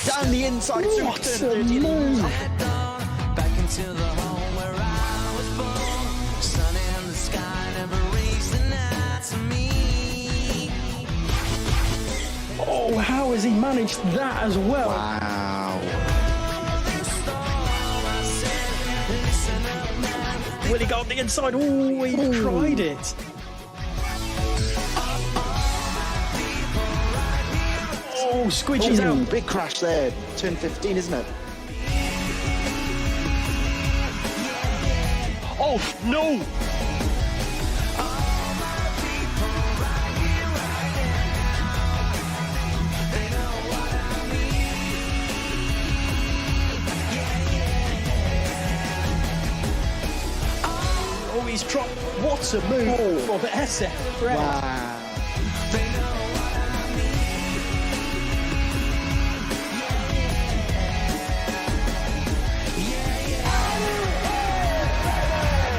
Down the inside. What a move! Back into the home where I was born. Sun in the sky never reached the night to me. Oh, how has he managed that as well? Wow. Will he go on the inside? Oh, he tried it. Oh, Squidgy's out. Big crash there. Turn 15, isn't it? Oh, no. Oh, he's dropped. What a move for the SF. Wow.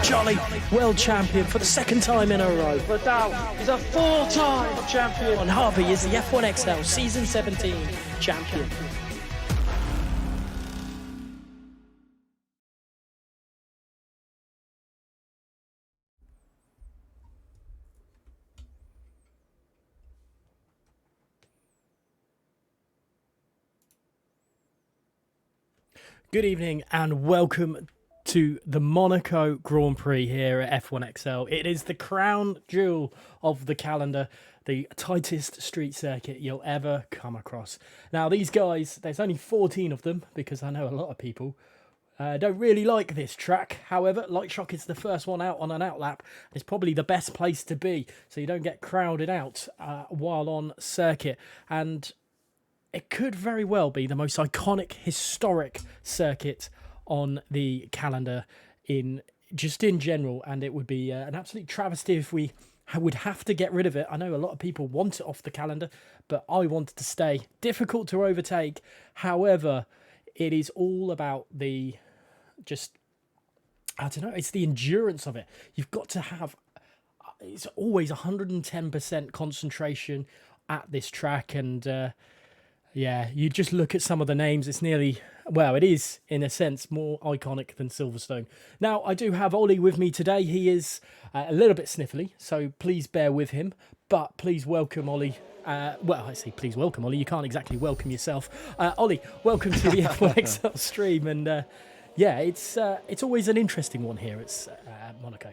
Jolly, world champion for the second time in a row. Vidal is a four-time champion. And Harvey is the F1XL Season 17 champion. Good evening and welcome to the Monaco Grand Prix here at F1XL. It is the crown jewel of the calendar, the tightest street circuit you'll ever come across. Now, these guys, there's only 14 of them because I know a lot of people don't really like this track. However, Light Shock is the first one out on an outlap. It's probably the best place to be so you don't get crowded out while on circuit. And it could very well be the most iconic, historic circuit on the calendar in general, and it would be an absolute travesty if we would have to get rid of it. I know a lot of people want it off the calendar, but I want it to stay. Difficult to overtake. However, it is all about the it's the endurance of it. You've got to have, it's always 110% concentration at this track, and yeah, you just look at some of the names, it's nearly, well, it is, in a sense, more iconic than Silverstone. Now, I do have Ollie with me today. He is a little bit sniffly, so please bear with him. But please welcome Ollie. Well, I say please welcome Ollie. You can't exactly welcome yourself. Ollie, welcome to the F1XL stream. And yeah, it's always an interesting one here. It's Monaco.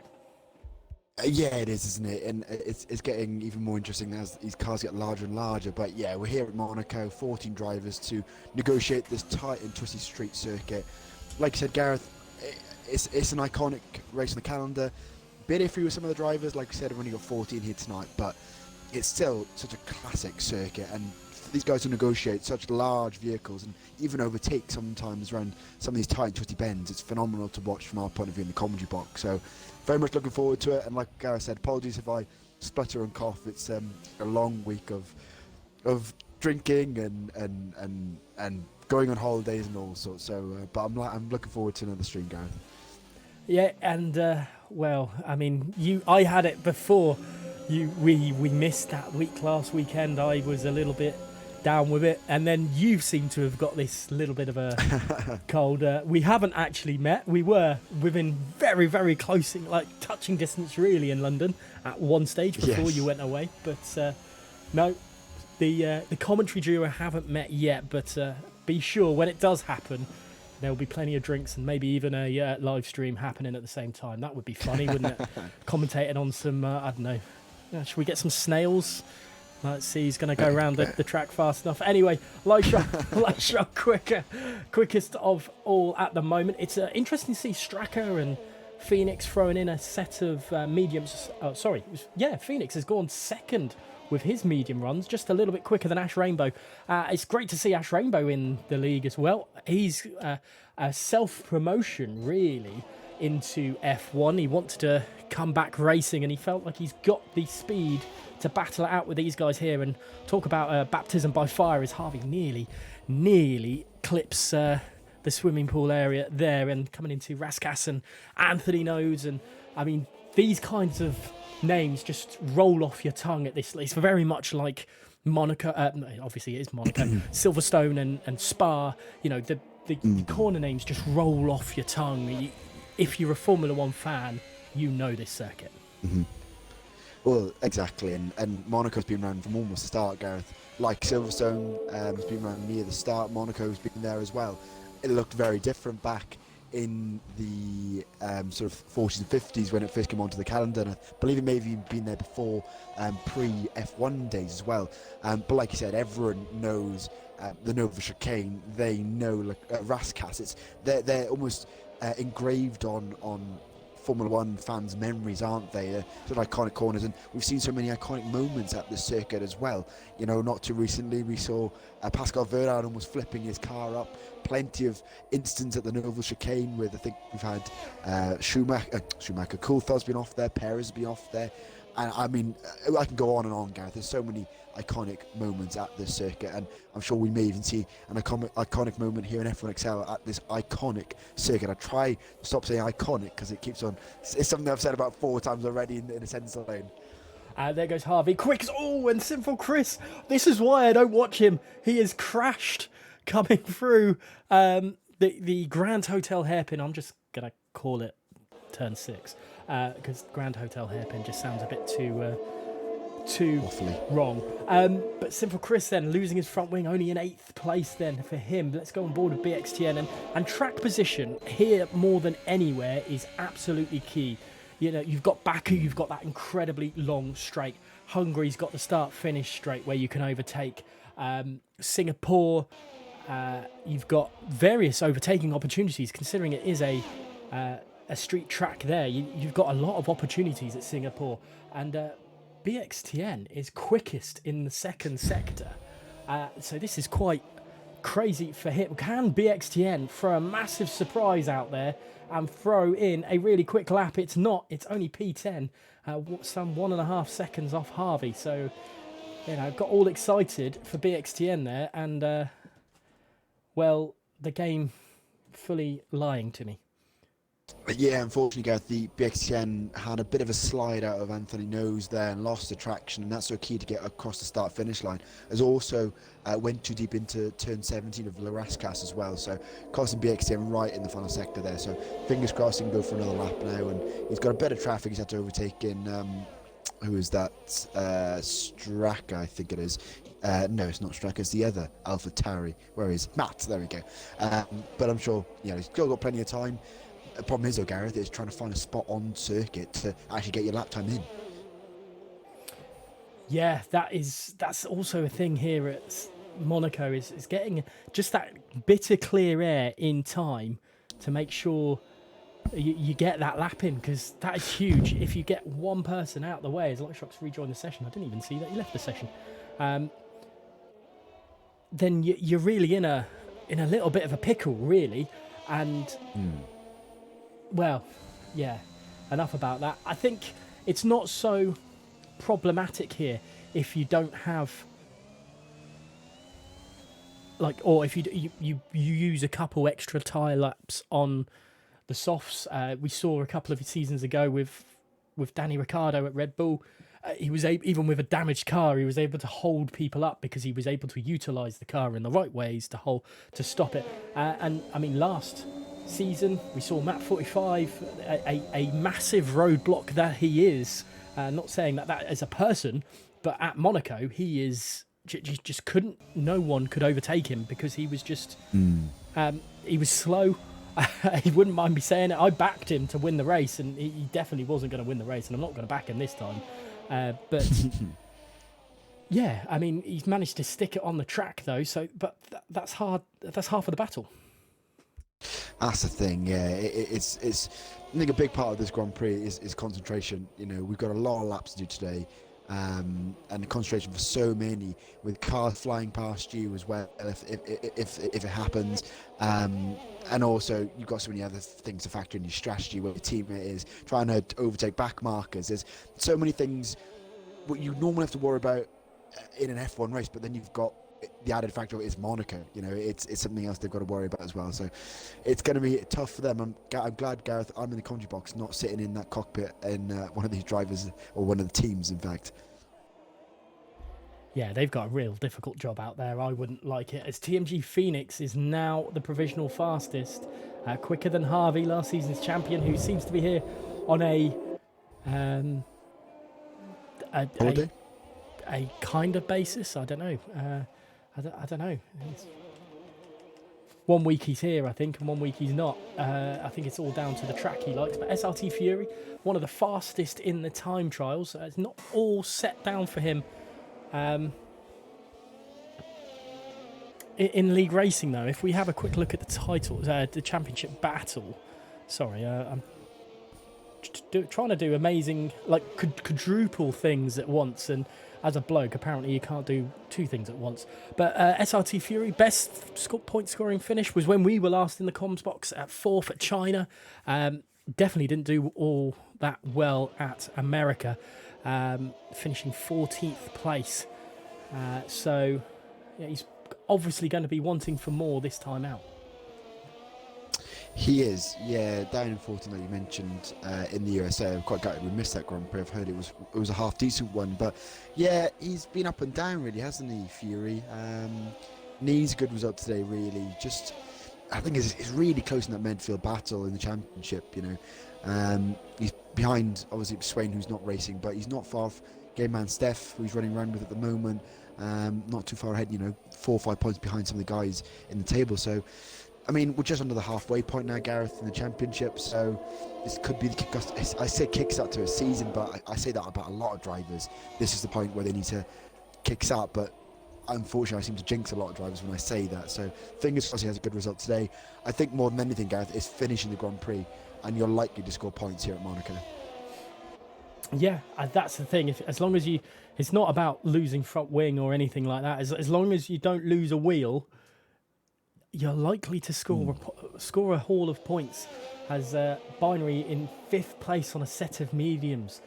Yeah, it is, isn't it? And it's getting even more interesting as these cars get larger and larger. But yeah, we're here at Monaco, 14 drivers to negotiate this tight and twisty street circuit. Like you said, Gareth, it's an iconic race on the calendar. Bit iffy with some of the drivers. Like I said, we've only got 14 here tonight, but it's still such a classic circuit. And for these guys to negotiate such large vehicles and even overtake sometimes around some of these tight and twisty bends, it's phenomenal to watch from our point of view in the commentary box. So very much looking forward to it, and like Gareth said, apologies if I splutter and cough. It's a long week of drinking and going on holidays and all sorts. So, but I'm looking forward to another stream, Gareth. Yeah, and well, I mean, I had it before. We missed that week last weekend. I was a little bit down with it, and then you seem to have got this little bit of a cold. We haven't actually met. We were within very, very close, like touching distance really, in London at one stage before you went away. But no, the commentary duo haven't met yet, but be sure when it does happen, there'll be plenty of drinks and maybe even a live stream happening at the same time. That would be funny, wouldn't it? Commentating on some, I don't know, should we get some snails? Let's see, he's going to go around the track fast enough. Anyway, light shot quickest of all at the moment. It's interesting to see Straka and Phoenix throwing in a set of mediums. Oh, sorry. Phoenix has gone second with his medium runs, just a little bit quicker than Ash Rainbow. It's great to see Ash Rainbow in the league as well. He's a self-promotion, really, into F1. He wanted to come back racing, and he felt like he's got the speed to battle it out with these guys here. And talk about baptism by fire, as Harvey nearly clips the swimming pool area there, and coming into Raskas and Anthony Nodes. And I mean, these kinds of names just roll off your tongue at this. It's very much like Monaco, no, obviously it is Monaco, Silverstone and Spa, the corner names just roll off your tongue. If you're a Formula One fan, you know this circuit. Well, exactly, and Monaco's been around from almost the start, Gareth. Like Silverstone has been around near the start, Monaco's been there as well. It looked very different back in the sort of 40s and 50s when it first came onto the calendar, and I believe it may have even been there before pre-F1 days as well. But like you said, everyone knows the Nova Chicane. They know Rascasse. They're almost engraved on Formula One fans' memories, aren't they? Sort of iconic corners, and we've seen so many iconic moments at this circuit as well. Not too recently we saw Pascal Wehrlein almost flipping his car up. Plenty of instances at the Nova Chicane where I think we've had Schumacher, Coulthard's been off there, Perez has been off there, and I mean I can go on and on, Gareth. There's so many iconic moments at this circuit, and I'm sure we may even see an iconic moment here in F1XL at this iconic circuit. I try to stop saying iconic because it keeps on, it's something I've said about 4 times already in a sentence alone. There goes Harvey. Quick, and Sinful Chris. This is why I don't watch him. He has crashed coming through the Grand Hotel hairpin. I'm just going to call it turn 6 because Grand Hotel hairpin just sounds a bit too Waffly. Wrong. But Simple Chris then losing his front wing, only in 8th place then for him. Let's go on board with BXTN, and track position here more than anywhere is absolutely key. You've got Baku, you've got that incredibly long straight. Hungary's got the start-finish straight where you can overtake. Singapore, you've got various overtaking opportunities considering it is a street track there. You've got a lot of opportunities at Singapore, and BXTN is quickest in the second sector. So this is quite crazy for him. Can BXTN throw a massive surprise out there and throw in a really quick lap? It's not. It's only P10, some 1.5 seconds off Harvey. So, got all excited for BXTN there, and, the game fully lying to me. Yeah, unfortunately, Gareth, the BXTN had a bit of a slide out of Anthony Nose there and lost the traction, and that's so key to get across the start-finish line. As also went too deep into turn 17 of Rascasse as well, so costing BXTN right in the final sector there. So fingers crossed he can go for another lap now, and he's got a bit of traffic he's had to overtake in, who is that? Straka, I think it is. No, it's not Straka, it's the other AlphaTauri. Where is Matt? There we go. But I'm sure he's still got plenty of time. The problem is, though, Gareth, is trying to find a spot on circuit to actually get your lap time in. Yeah, that's also a thing here at Monaco is getting just that bit of clear air in time to make sure you get that lap in, because that is huge. If you get one person out the way, as Lightshock's rejoined the session, I didn't even see that he left the session, then you're really in a little bit of a pickle, really, and... Well, yeah, enough about that. I think it's not so problematic here if you don't have, or if you use a couple extra tyre laps on the softs. We saw a couple of seasons ago with Danny Ricciardo at Red Bull. He was even with a damaged car, he was able to hold people up because he was able to utilise the car in the right ways to stop it. And I mean, last season we saw Matt 45, a massive roadblock that he is. Not saying that as a person, but at Monaco he is just couldn't. No one could overtake him because he was just he was slow. He wouldn't mind me saying it. I backed him to win the race, and he definitely wasn't going to win the race, and I'm not going to back him this time. But yeah, I mean, he's managed to stick it on the track though. So, but that's hard. That's half of the battle. That's the thing, yeah. It's I think a big part of this Grand Prix is concentration. We've got a lot of laps to do today, and the concentration for so many, with cars flying past you as well, if it happens, and also you've got so many other things to factor in your strategy, where your teammate is trying to overtake back markers. There's so many things what you normally have to worry about in an F1 race, but then you've got the added factor of it is Monaco. It's something else they've got to worry about as well. So it's going to be tough for them. I'm glad, Gareth, I'm in the commentary box, not sitting in that cockpit in one of these drivers, or one of the teams, in fact. Yeah, they've got a real difficult job out there. I wouldn't like it. As TMG Phoenix is now the provisional fastest, quicker than Harvey, last season's champion, who seems to be here on um, a, Holiday? a kind of basis. I don't know. I don't know. It's, one week he's here, I think, and one week he's not. I think it's all down to the track he likes. But SRT Fury, one of the fastest in the time trials. It's not all set down for him. In league racing, though, if we have a quick look at the title, the championship battle. Sorry, I'm trying to do amazing, like quadruple things at once, and as a bloke, apparently you can't do two things at once. But SRT Fury, best point scoring finish was when we were last in the comms box at 4th at China. Definitely didn't do all that well at America, finishing 14th place. So yeah, he's obviously going to be wanting for more this time out. He is, yeah. Down in 14, like you mentioned, in the USA. I'm quite gutted we missed that Grand Prix. I've heard it was a half decent one, but yeah, he's been up and down really, hasn't he, Fury? Needs a good result today, really. Just, I think it's really close in that midfield battle in the championship. You know, he's behind obviously Swain, who's not racing, but he's not far off game man Steph, who he's running around with at the moment. Not too far ahead, you know, 4 or 5 points behind some of the guys in the table. So, I mean, we're just under the halfway point now, Gareth, in the championship. So this could be the kickstart. I say kickstart to a season, but I say that about a lot of drivers. This is the point where they need to kickstart. But unfortunately, I seem to jinx a lot of drivers when I say that. So fingers crossed he has a good result today. I think more than anything, Gareth, is finishing the Grand Prix, and you're likely to score points here at Monaco. Yeah, that's the thing. As long as it's not about losing front wing or anything like that. As long as you don't lose a wheel, you're likely to score a haul of points. As Binary in 5th place on a set of mediums.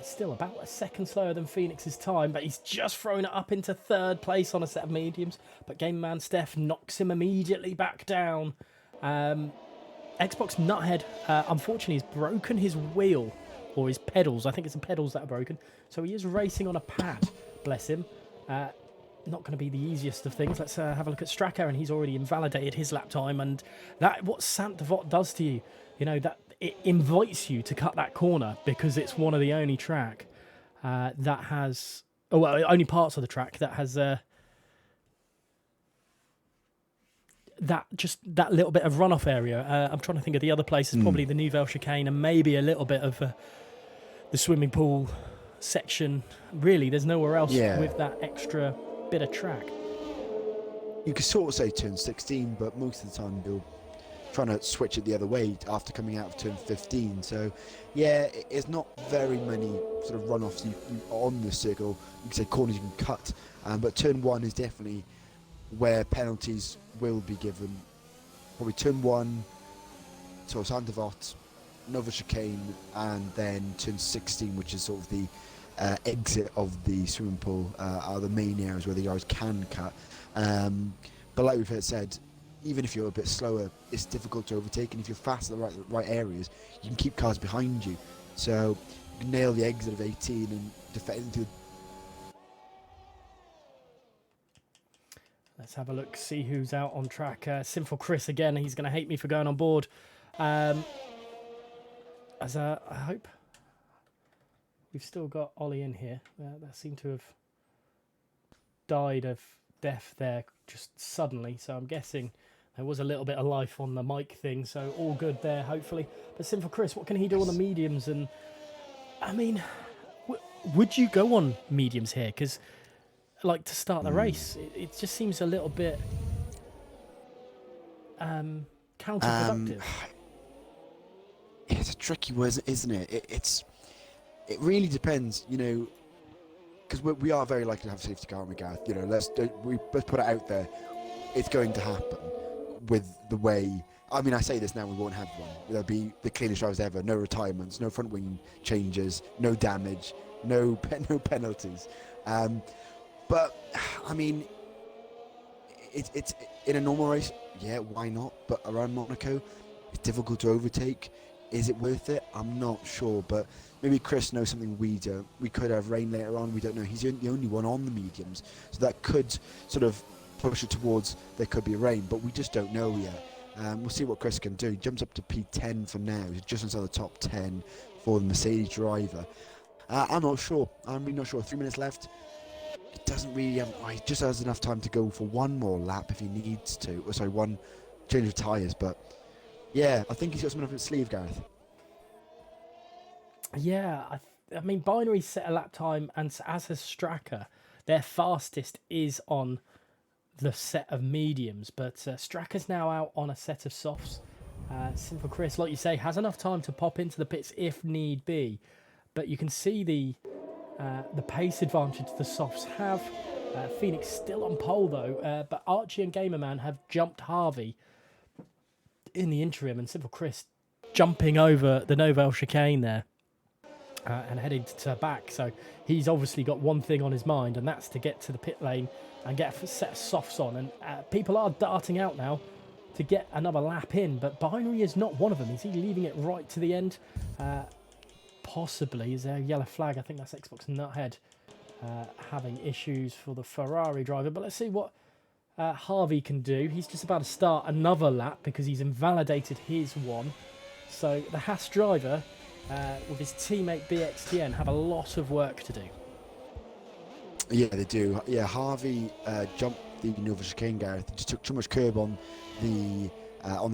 Still about a second slower than Phoenix's time, but he's just thrown it up into 3rd place on a set of mediums. But game man Steph knocks him immediately back down. Xbox Nuthead, unfortunately, has broken his wheel. Or his pedals. I think it's the pedals that are broken. So he is racing on a pad. Bless him. Not going to be the easiest of things. Let's have a look at Straka, and he's already invalidated his lap time. And that, what Sant Devot does to you, you know, that it invites you to cut that corner because it's one of the only track that has, only parts of the track that has that little bit of runoff area. I'm trying to think of the other places. Probably the Nouvelle Chicane and maybe a little bit of the swimming pool section. Really, there's nowhere else with that extra bit of track. You could sort of say turn 16, but most of the time you're trying to switch it the other way after coming out of turn 15. So, yeah, it's not very many sort of runoffs on the circle. You can say corners you can cut, but turn 1 is definitely where penalties will be given. Probably turn 1, so Sant Devot, Nova Chicane, and then turn 16, which is sort of the exit of the swimming pool, are the main areas where the guys can cut. But like we've said, even if you're a bit slower, it's difficult to overtake, and if you're fast at the right areas, you can keep cars behind you. So you can nail the exit of 18 and defend into. Let's have a look, see who's out on track. Sinful Chris again, he's going to hate me for going on board. I hope we've still got Ollie in here. That seemed to have died of death there just suddenly, so I'm guessing there was a little bit of life on the mic thing, so all good there, hopefully. But Sinful Chris, what can he do on the mediums? And I mean, would you go on mediums here? Because like to start the race, it just seems a little bit counterproductive. It's a tricky one, isn't it? It really depends, you know, because we are very likely to have a safety car, aren't we, Gareth? You know, let's put it out there. It's going to happen with the way. I mean, I say this now, we won't have one. There'll be the cleanest drivers ever. No retirements, no front wing changes, no damage, no penalties. But I mean, it's in a normal race. Yeah, why not? But around Monaco, it's difficult to overtake. Is it worth it? I'm not sure, but maybe Chris knows something we don't. We could have rain later on. We don't know. He's the only one on the mediums, so that could sort of push it towards there could be rain, but we just don't know yet. We'll see what Chris can do. He jumps up to P10 for now. He's just inside the top 10 for the Mercedes driver. I'm not sure. I'm really not sure. 3 minutes left. He doesn't really have. He just has enough time to go for one more lap if he needs to. Or sorry, one change of tyres. But yeah, I think he's got something up his sleeve, Gareth. Yeah, I mean, Binary set a lap time, and as has Straka, their fastest is on the set of mediums, but Straka's now out on a set of softs. Simple Chris, like you say, has enough time to pop into the pits if need be, but you can see the pace advantage the softs have. Phoenix still on pole though, but Archie and Gamerman have jumped Harvey in the interim, and Simple Chris jumping over the Novell chicane there. And heading to back, so he's obviously got one thing on his mind, and that's to get to the pit lane and get a set of softs on. And people are darting out now to get another lap in, but Binary is not one of them. Is he leaving it right to the end? Possibly. Is there a yellow flag? I think that's Xbox Nuthead having issues for the Ferrari driver. But let's see what Harvey can do. He's just about to start another lap because he's invalidated his one. So the Haas driver with his teammate BXTN have a lot of work to do. Yeah, they do. Yeah, Harvey jumped the Nova chicane, Gareth. He just took too much curb on the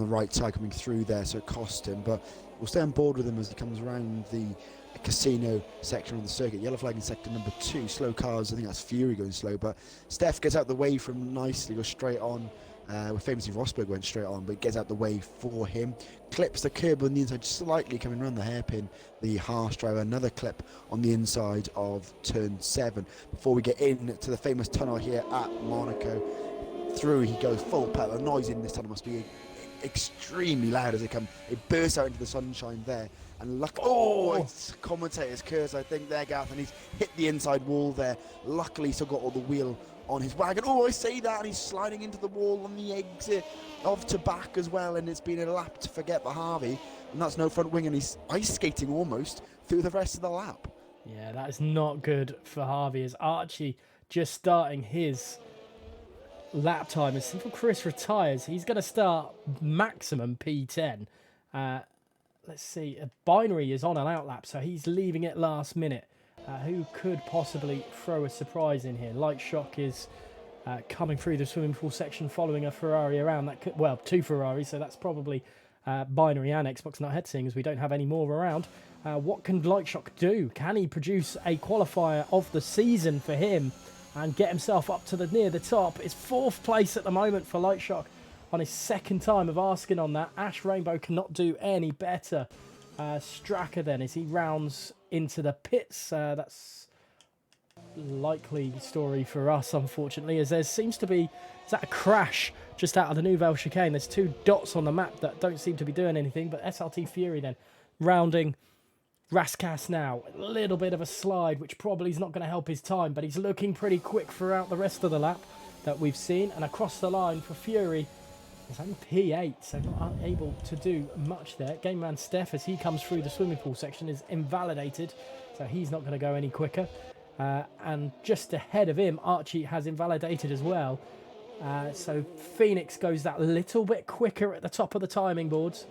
right side coming through there, so it cost him. But we'll stay on board with him as he comes around the casino section on the circuit. Yellow flag in sector number 2. Slow cars, I think that's Fury going slow. But Steph gets out the way from nicely, goes straight on. Famously Rosberg went straight on, but gets out the way for him. Clips the curb on the inside, slightly coming around the hairpin. The Haas driver, another clip on the inside of turn 7. Before we get in to the famous tunnel here at Monaco, through he goes full pedal. The noise in this tunnel must be extremely loud as they come. It bursts out into the sunshine there. And it's commentator's curse, I think, there, Gareth, and he's hit the inside wall there. Luckily, he's still got all the wheel on his wagon. I say that, and he's sliding into the wall on the exit of to back as well, and it's been a lap to forget for Harvey, and that's no front wing, and he's ice skating almost through the rest of the lap. Yeah, that is not good for Harvey, as Archie just starting his lap time. As Simple Chris retires, he's going to start maximum P10. Let's see, a Binary is on an outlap, so he's leaving it last minute. Who could possibly throw a surprise in here? Light Shock is coming through the swimming pool section following a Ferrari around. That could, well, 2 Ferraris, so that's probably Binary and Xbox Nuthead, seeing as we don't have any more around. What can Light Shock do? Can he produce a qualifier of the season for him and get himself up to near the top? It's 4th place at the moment for Light Shock on his 2nd time of asking on that. Ash Rainbow cannot do any better. Straka then, as he rounds into the pits. That's likely story for us, unfortunately, as there seems to be a crash just out of the Nouvelle chicane. There's 2 dots on the map that don't seem to be doing anything, but SLT Fury then rounding Raskas now. A little bit of a slide, which probably is not going to help his time, but he's looking pretty quick throughout the rest of the lap that we've seen. And across the line for Fury, it's only P8, so not able to do much there. Game Man Steph, as he comes through the swimming pool section, is invalidated, so he's not going to go any quicker. And just ahead of him, Archie has invalidated as well. So Phoenix goes that little bit quicker at the top of the timing boards.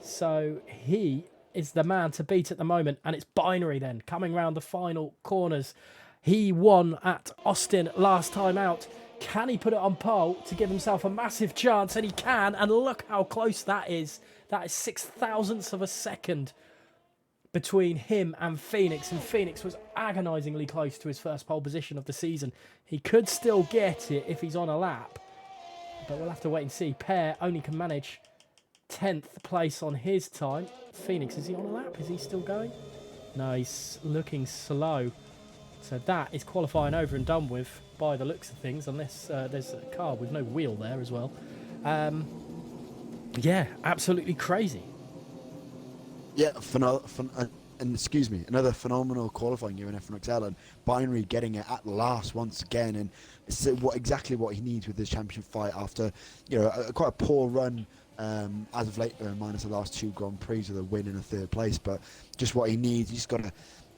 So he is the man to beat at the moment. And it's Binary then, coming round the final corners. He won at Austin last time out. Can he put it on pole to give himself a massive chance? And he can, and look how close that is. That is 0.006 of a second between him and Phoenix was agonisingly close to his first pole position of the season. He could still get it if he's on a lap, but we'll have to wait and see. Pear only can manage 10th place on his time. Phoenix, is he on a lap? Is he still going? No, he's looking slow. So that is qualifying over and done with by the looks of things, unless there's a car with no wheel there as well. Yeah, absolutely crazy. Yeah, another phenomenal qualifying year in F1XL, and Binary getting it at last once again, and it's exactly what he needs with this championship fight after quite a poor run as of late, minus the last 2 Grand Prix with a win and a 3rd place. But just what he needs, he's got to.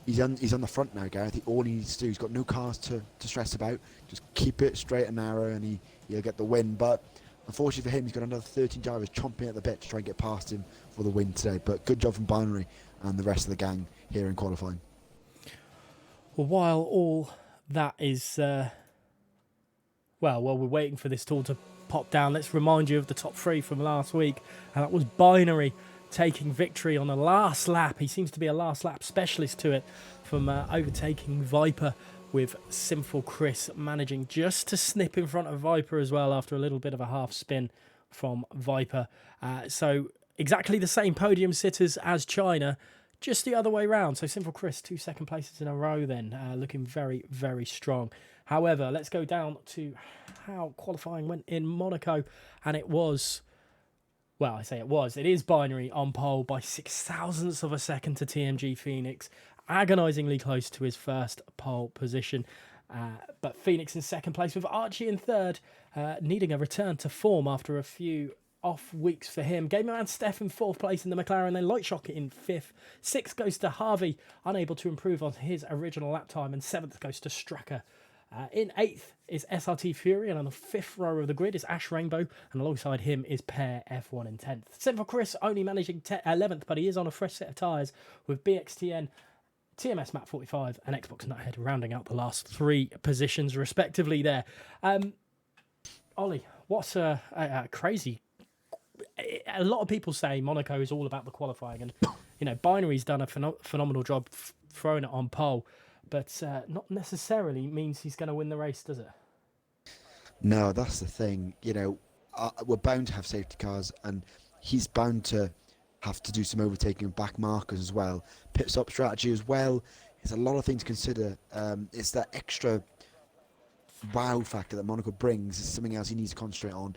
He's on the front now, Gareth. All he needs to do, he's got no cars to stress about. Just keep it straight and narrow, and he'll get the win. But unfortunately for him, he's got another 13 drivers chomping at the bit to try and get past him for the win today. But good job from Binary and the rest of the gang here in qualifying. Well, while all that is, while we're waiting for this tool to pop down, let's remind you of the top 3 from last week. And that was Binary taking victory on the last lap. He seems to be a last lap specialist to it, from overtaking Viper, with Sinful Chris managing just to snip in front of Viper as well after a little bit of a half spin from Viper. So exactly the same podium sitters as China, just the other way round. So Sinful Chris, 2 second places in a row then, looking very, very strong. However, let's go down to how qualifying went in Monaco, and it was... Well, it is Binary on pole by 0.06 of a second to TMG Phoenix, agonisingly close to his first pole position. But Phoenix in second place, with Archie in third, needing a return to form after a few off weeks for him. Game man Steph in fourth place in the McLaren, then Lightshock in fifth. Sixth goes to Harvey, unable to improve on his original lap time, and seventh goes to Stracker. In eighth is SRT Fury, and on the fifth row of the grid is Ash Rainbow, and alongside him is Pair F1 in 10th. Sinful Chris only managing 11th, but he is on a fresh set of tyres, with BXTN, TMS Map 45 and Xbox Nuthead rounding out the last 3 positions respectively there. Ollie, what's a crazy... A lot of people say Monaco is all about the qualifying, and Binary's done a phenomenal job throwing it on pole, but not necessarily means he's going to win the race, does it? No, that's the thing. We're bound to have safety cars, and he's bound to have to do some overtaking of back markers as well. Pit stop strategy as well. There's a lot of things to consider. It's that extra wow factor that Monaco brings is something else he needs to concentrate on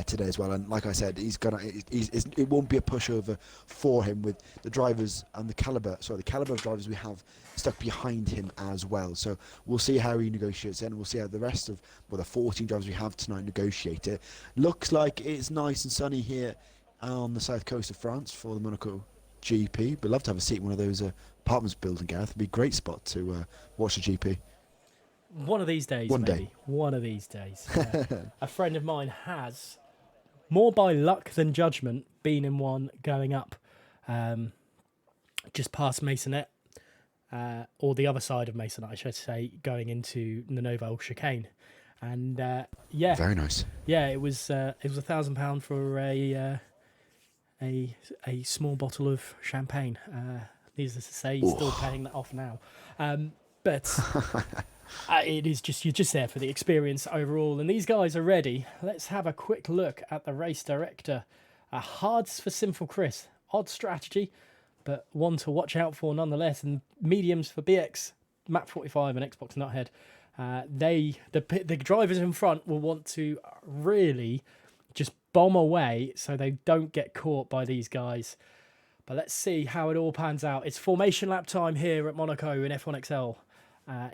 today as well. And like I said, it won't be a pushover for him with the drivers and the caliber of drivers we have stuck behind him as well. So we'll see how he negotiates it, and we'll see how the rest of the 14 drivers we have tonight negotiate it. Looks like it's nice and sunny here on the south coast of France for the Monaco GP. We'd love to have a seat in one of those apartments building, Gareth. It'd be a great spot to watch the GP. One of these days, One maybe. day. One of these days. A friend of mine has, more by luck than judgment, been in one going up just past Masonette, or the other side of Masonette, I should say, going into the Novo chicane. And yeah, very nice. Yeah, it was £1,000 for a small bottle of champagne. Needless to say, he's still paying that off now. But it is just, you're just there for the experience overall. And these guys are ready. Let's have a quick look at the race director. Hards for Sinful Chris. Odd strategy, but one to watch out for nonetheless. And mediums for BX, Map 45 and Xbox Nuthead. The drivers in front will want to really just bomb away so they don't get caught by these guys. But let's see how it all pans out. It's formation lap time here at Monaco in F1XL.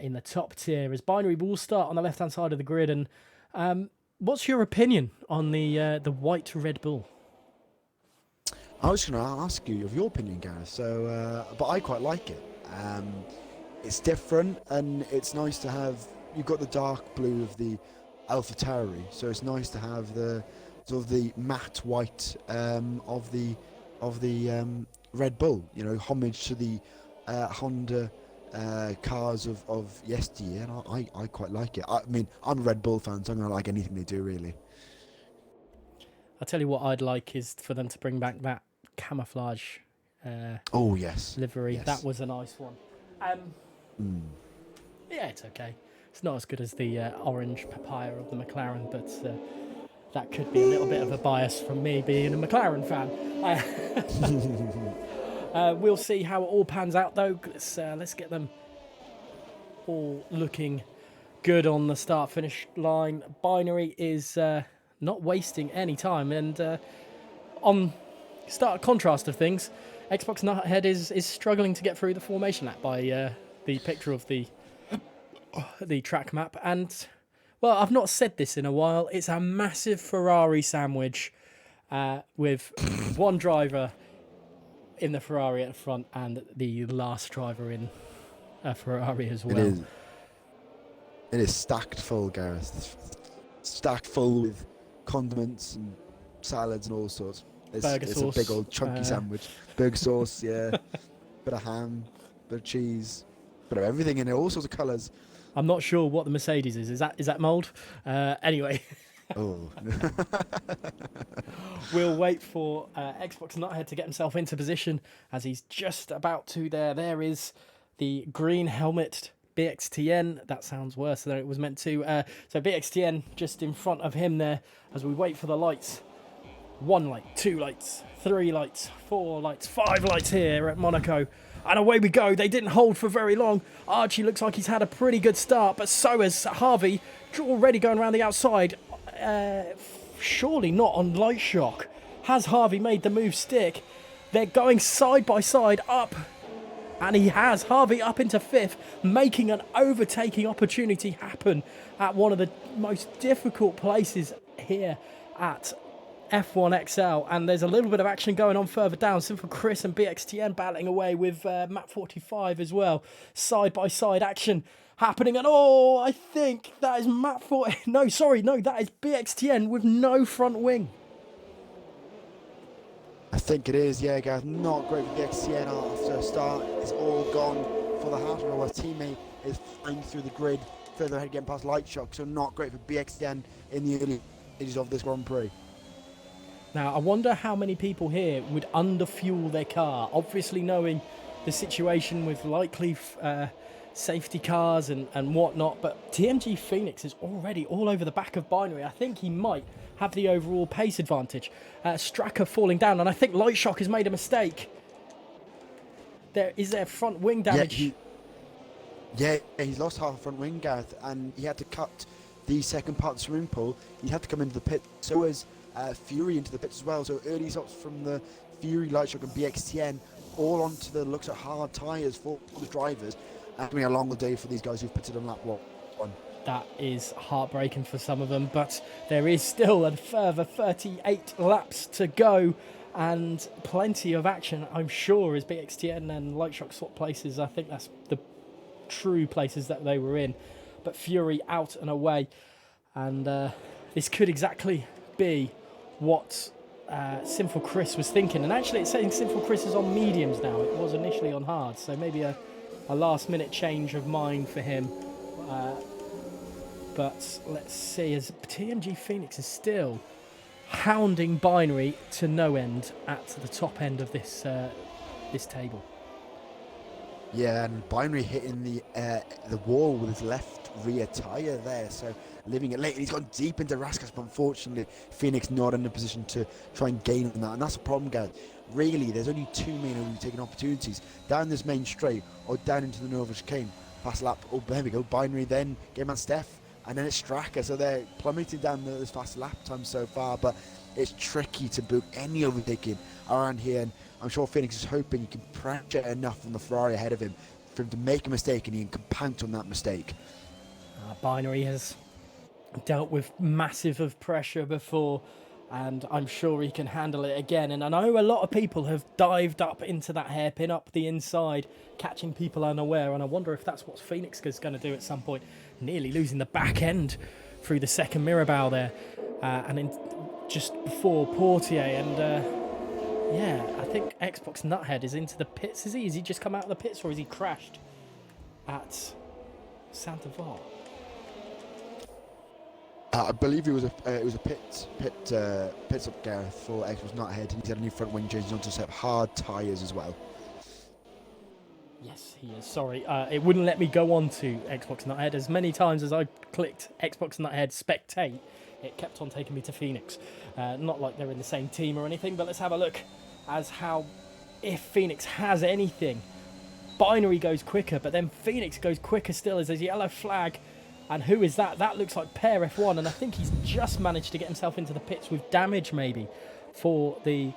In the top tier, as Binary will start on the left-hand side of the grid. And what's your opinion on the white Red Bull? I was going to ask you of your opinion, Gareth. So, but I quite like it. It's different, and it's nice to have. You've got the dark blue of the Alpha Tauri, so it's nice to have the sort of the matte white of the Red Bull. Homage to the Honda. Cars of yesteryear, and I quite like it. I mean, I'm a Red Bull fan, so I'm going to like anything they do, really. I'll tell you what I'd like is for them to bring back that camouflage livery. Yes. That was a nice one. Yeah, it's okay. It's not as good as the orange papaya of the McLaren, but that could be a little bit of a bias from me being a McLaren fan. We'll see how it all pans out, though. Let's get them all looking good on the start-finish line. Binary is not wasting any time. And on contrast of things, Xbox Nuthead is struggling to get through the formation lap by the picture of the track map. And, well, I've not said this in a while. It's a massive Ferrari sandwich with one driver in the Ferrari at the front and the last driver in a Ferrari as well. It is stacked full, Gareth. It's stacked full with condiments and salads and all sorts. Burger it's sauce. a big old chunky sandwich. Burger sauce, yeah. Bit of ham, bit of cheese, bit of everything in it, all sorts of colours. I'm not sure what the Mercedes is. Is that mould? Anyway. Oh. We'll wait for Xbox Nuthead to get himself into position as he's just about to there. There is the green helmet BXTN. That sounds worse than it was meant to. So BXTN just in front of him there as we wait for the lights. 1 light, 2 lights, 3 lights, 4 lights, 5 lights here at Monaco. And away we go. They didn't hold for very long. Archie looks like he's had a pretty good start, but so has Harvey, already going around the outside. Surely not on light shock. Has Harvey made the move stick? They're going side by side up. And he has. Harvey up into 5th, making an overtaking opportunity happen at one of the most difficult places here at F1XL. And there's a little bit of action going on further down. Simple Chris and BXTN battling away with Map 45 as well. Side by side action happening. And I think that is Map 40. No, that is BXTN with no front wing. I think it is, yeah, Gareth. Not great for the XCN after a start. It's all gone for the Haas. His teammate is flying through the grid, further ahead getting past light shock, so not great for BXTN in the early stages of this Grand Prix. Now, I wonder how many people here would underfuel their car, obviously knowing the situation with likely safety cars and whatnot, but TMG Phoenix is already all over the back of Binary. I think he might have the overall pace advantage. Straka falling down, and I think Light Shock has made a mistake. Is there front wing damage? Yeah, he's lost half front wing, Gareth, and he had to cut the second part of the swimming pool. He had to come into the pit. So has Fury into the pits as well. So early stops from the Fury, Light Shock and BXTN, all onto the looks at hard tyres for the drivers. It's been a long day for these guys who've pitted on lap 1. That is heartbreaking for some of them, but there is still a further 38 laps to go and plenty of action, I'm sure, as BXTN and Light Shock swap places. I think that's the true places that they were in. But Fury out and away, and this could exactly be what Sinful Chris was thinking. And actually it's saying Sinful Chris is on mediums now. It was initially on hard, so maybe a last minute change of mind for him. But let's see, as TMG Phoenix is still hounding Binary to no end at the top end of this this table. Yeah, and Binary hitting the wall with his left rear tyre there, so leaving it late. He's gone deep into Raskas, but unfortunately Phoenix not in a position to try and gain on that, and that's the problem, guys. Really, there's only 2 men who are taking opportunities down this main straight or down into the Nova chicane. Fast lap. Oh, there we go. Binary then Game Man Steph, and then it's Straka. So they're plummeting down this fast lap time so far, but it's tricky to book any overtaking around here. And I'm sure Phoenix is hoping he can pressure enough on the Ferrari ahead of him for him to make a mistake and he can pounce on that mistake. Binary has dealt with massive of pressure before, and I'm sure he can handle it again. And I know a lot of people have dived up into that hairpin up the inside, catching people unaware, and I wonder if that's what Phoenix is going to do at some point, nearly losing the back end through the second mirror bow there, and in just before Portier. And yeah, I think Xbox Nuthead is into the pits. Has he just come out of the pits, or has he crashed at Santa Val? I believe it was a pit stop, Gareth, for Xbox Nuthead. He's had a new front wing change onto a set of hard tyres as well. Yes, he is. Sorry, it wouldn't let me go on to Xbox Nuthead. As many times as I clicked Xbox Nuthead spectate, it kept on taking me to Phoenix. Not like they're in the same team or anything, but let's have a look as how, if Phoenix has anything. Binary goes quicker, but then Phoenix goes quicker still as there's a yellow flag. And who is that? That looks like Pair F1, and I think he's just managed to get himself into the pits with damage maybe for the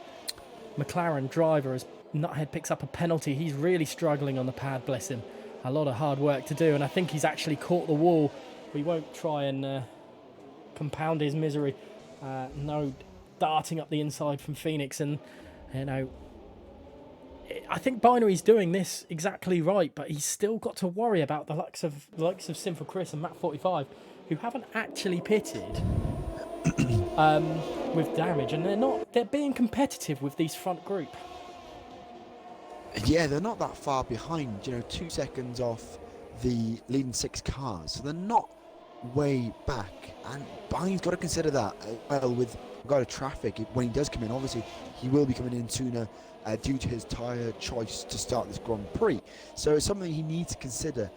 McLaren driver as Nuthead picks up a penalty. He's really struggling on the pad, bless him. A lot of hard work to do, and I think he's actually caught the wall. We won't try and compound his misery. No darting up the inside from Phoenix, and I think Binary's doing this exactly right, but he's still got to worry about the likes of Sinful Chris and Matt 45, who haven't actually pitted with damage, and they're being competitive with these front group. Yeah, they're not that far behind, 2 seconds off the leading 6 cars, so they're not way back, and Binary's got to consider that with regard to traffic. When he does come in, obviously he will be coming in sooner due to his tyre choice to start this Grand Prix, so it's something he needs to consider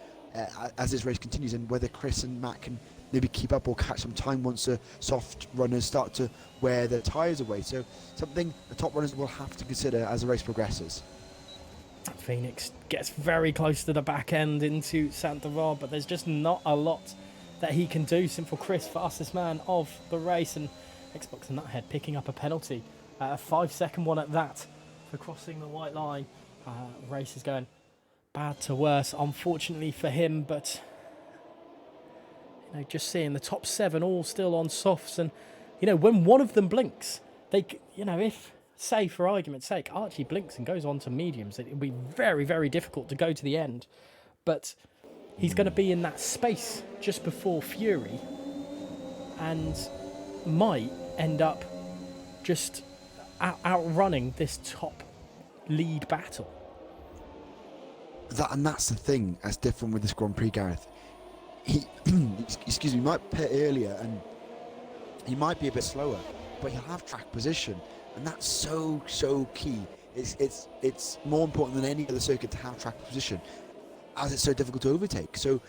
as this race continues, and whether Chris and Matt can maybe keep up or catch some time once the soft runners start to wear their tyres away. So something the top runners will have to consider as the race progresses. Phoenix gets very close to the back end into Saint-Laurent, but there's just not a lot that he can do. Simple Chris, fastest man of the race, and Xbox and Nuthead picking up a penalty, a 5-second one at that, for crossing the white line. Race is going bad to worse, unfortunately for him, but just seeing the top 7 all still on softs, and when one of them blinks, if, say for argument's sake, Archie blinks and goes on to mediums, it will be very, very difficult to go to the end. But he's going to be in that space just before Fury, and might end up just outrunning this top lead battle. That's the thing that's different with this Grand Prix, Gareth. He might pit earlier and he might be a bit slower, but he'll have track position, and that's so key. It's more important than any other circuit to have track position, as it's so difficult to overtake. So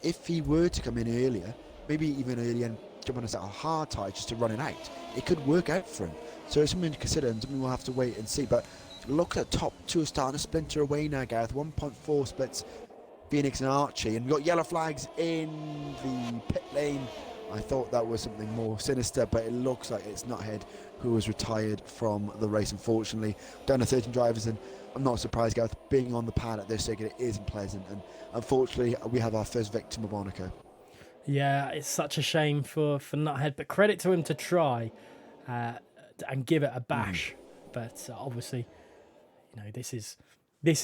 if he were to come in earlier, maybe even earlier, and jump on a set of hard tyre just to run it out, it could work out for him. So it's something to consider, and something we'll have to wait and see. But look at top 2 are starting to splinter away now, Gareth. 1.4 splits Phoenix and Archie, and we've got yellow flags in the pit lane. I thought that was something more sinister, but it looks like it's Nuthead who was retired from the race, unfortunately. Down to 13 drivers, and I'm not surprised, Gareth, being on the pad at this circuit, it isn't pleasant, and unfortunately we have our first victim of Monaco. Yeah, it's such a shame for Nuthead, but credit to him to try and give it a bash. But obviously, this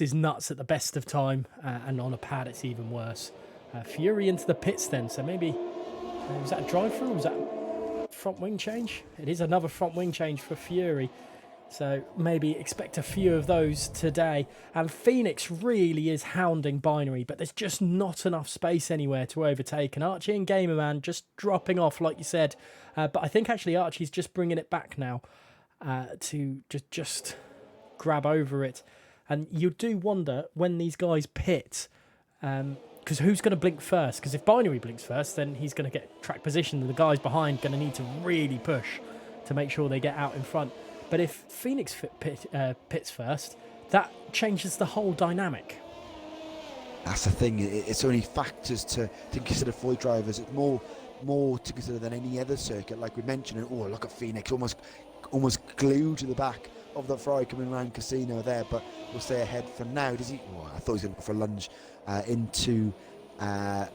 is nuts at the best of time, and on a pad it's even worse. Fury into the pits then, so maybe was that a drive-through or was that front wing change? It is another front wing change for Fury, so maybe expect a few of those today. And Phoenix really is hounding Binary, but there's just not enough space anywhere to overtake, and Archie and Gamerman just dropping off, like you said. But I think actually Archie's just bringing it back now to just grab over it. And you do wonder when these guys pit, because who's going to blink first? Because if Binary blinks first, then he's going to get track position, and the guys behind going to need to really push to make sure they get out in front. But if Phoenix pits first, that changes the whole dynamic. That's the thing. It's only factors to consider for the drivers. It's more to consider than any other circuit, like we mentioned. And look at Phoenix, almost glued to the back of the Ferrari coming around Casino there, but we'll stay ahead for now. Does he? I thought he was going to go for a lunge into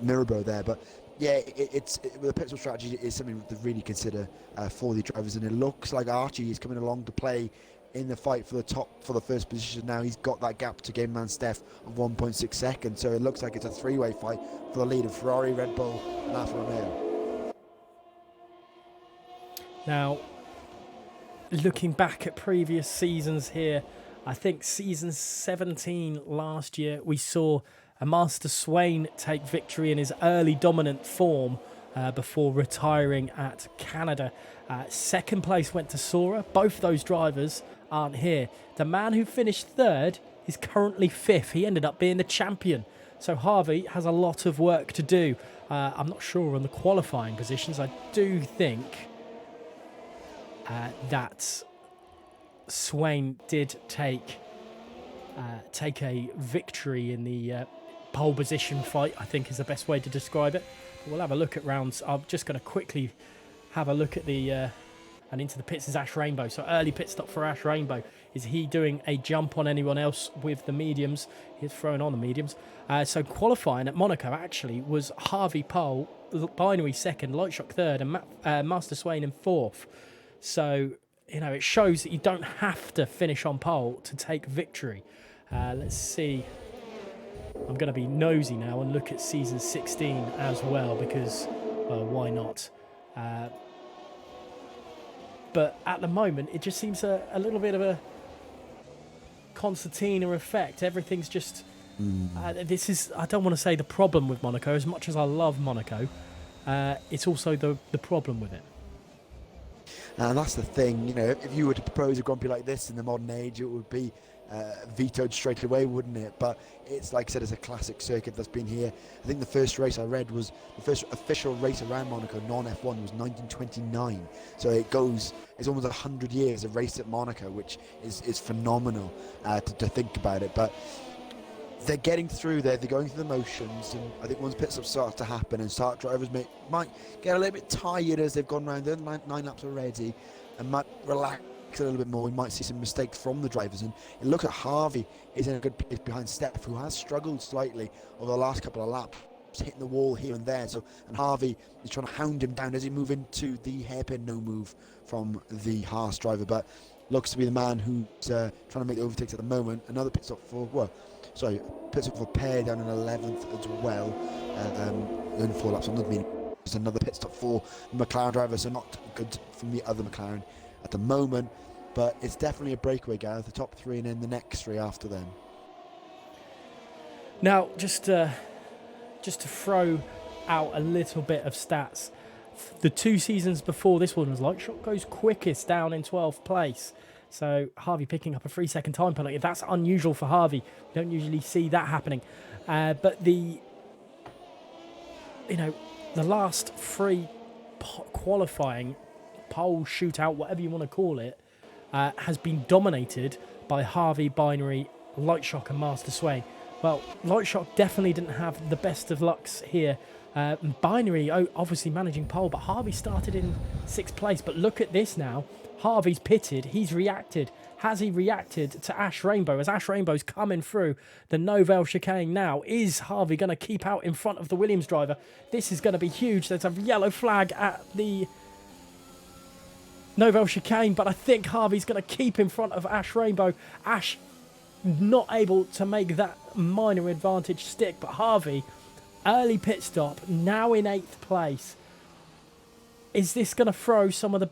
Mirabeau there, but yeah, the pit stop strategy is something to really consider for the drivers, and it looks like Archie is coming along to play in the fight for the first position now. He's got that gap to Game Man Steph of 1.6 seconds, so it looks like it's a 3-way fight for the lead of Ferrari, Red Bull, and Alfa Romeo. Now, looking back at previous seasons here, I think season 17 last year, we saw a Master Swain take victory in his early dominant form before retiring at Canada. Second place went to Sora. Both those drivers aren't here. The man who finished third is currently fifth. He ended up being the champion. So Harvey has a lot of work to do. I'm not sure on the qualifying positions. I do think that Swain did take a victory in the pole position fight, I think is the best way to describe it. We'll have a look at rounds. I'm just going to quickly have a look at the and into the pits is Ash Rainbow. So early pit stop for Ash Rainbow. Is he doing a jump on anyone else with the mediums? He's throwing on the mediums. So qualifying at Monaco actually was Harvey pole, Binary second, Lightshock third, and Master Swain in fourth. So you know, it shows that you don't have to finish on pole to take victory. Let's see. I'm going to be nosy now and look at season 16 as well because, well, why not? But at the moment, it just seems a little bit of a concertina effect. Everything's just... this is, I don't want to say the problem with Monaco. As much as I love Monaco, it's also the problem with it. And that's the thing, you know, if you were to propose a Grand Prix like this in the modern age, it would be vetoed straight away, wouldn't it? But it's, like I said, it's a classic circuit that's been here. I think the first race I read was the first official race around Monaco, non-F1, was 1929. So it's almost 100 years of race at Monaco, which is phenomenal to think about it. But they're getting through there, they're going through the motions, and I think once pit stops start to happen and start drivers might get a little bit tired as they've gone around, they're 9 laps already, and might relax a little bit more. We might see some mistakes from the drivers, and look at Harvey is in a good place behind Steph, who has struggled slightly over the last couple of laps, hitting the wall here and there. And Harvey is trying to hound him down as he move into the hairpin no move from the Haas driver, but looks to be the man who's trying to make the overtakes at the moment. Another pit stop for pit stop for Pair down in 11th as well, in 4 laps on the mean. There's another pit stop for the McLaren driver, so not good from the other McLaren at the moment, but it's definitely a breakaway, Gareth. The top 3 and then the next 3 after them. Now, just to throw out a little bit of stats, the 2 seasons before this one was like Shot goes quickest down in 12th place. So Harvey picking up a 3-second time penalty. That's unusual for Harvey. We don't usually see that happening. But the last 3 qualifying pole shootout, whatever you want to call it, has been dominated by Harvey, Binary, Lightshock and Master Swain. Well, Lightshock definitely didn't have the best of lucks here. Binary obviously managing pole, but Harvey started in 6th place. But look at this now. Harvey's pitted. He's reacted. Has he reacted to Ash Rainbow? As Ash Rainbow's coming through the Novell chicane now, is Harvey going to keep out in front of the Williams driver? This is going to be huge. There's a yellow flag at the Novell chicane, but I think Harvey's going to keep in front of Ash Rainbow. Ash not able to make that minor advantage stick, but Harvey, early pit stop, now in 8th place. Is this going to throw some of the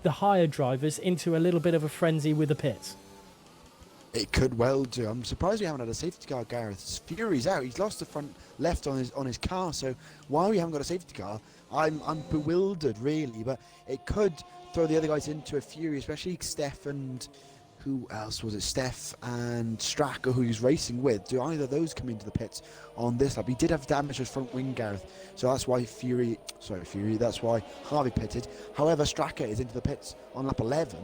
higher drivers into a little bit of a frenzy with the pits? It could well do. I'm surprised we haven't had a safety car, Gareth. Fury's out. He's lost the front left on his car, so why we haven't got a safety car, I'm bewildered, really. But it could throw the other guys into a fury, especially Steph and... who else was it? Steph and Stracker, who he's racing with. Do either of those come into the pits on this lap? He did have damage to his front wing, Gareth. So that's why that's why Harvey pitted. However, Stracker is into the pits on lap 11.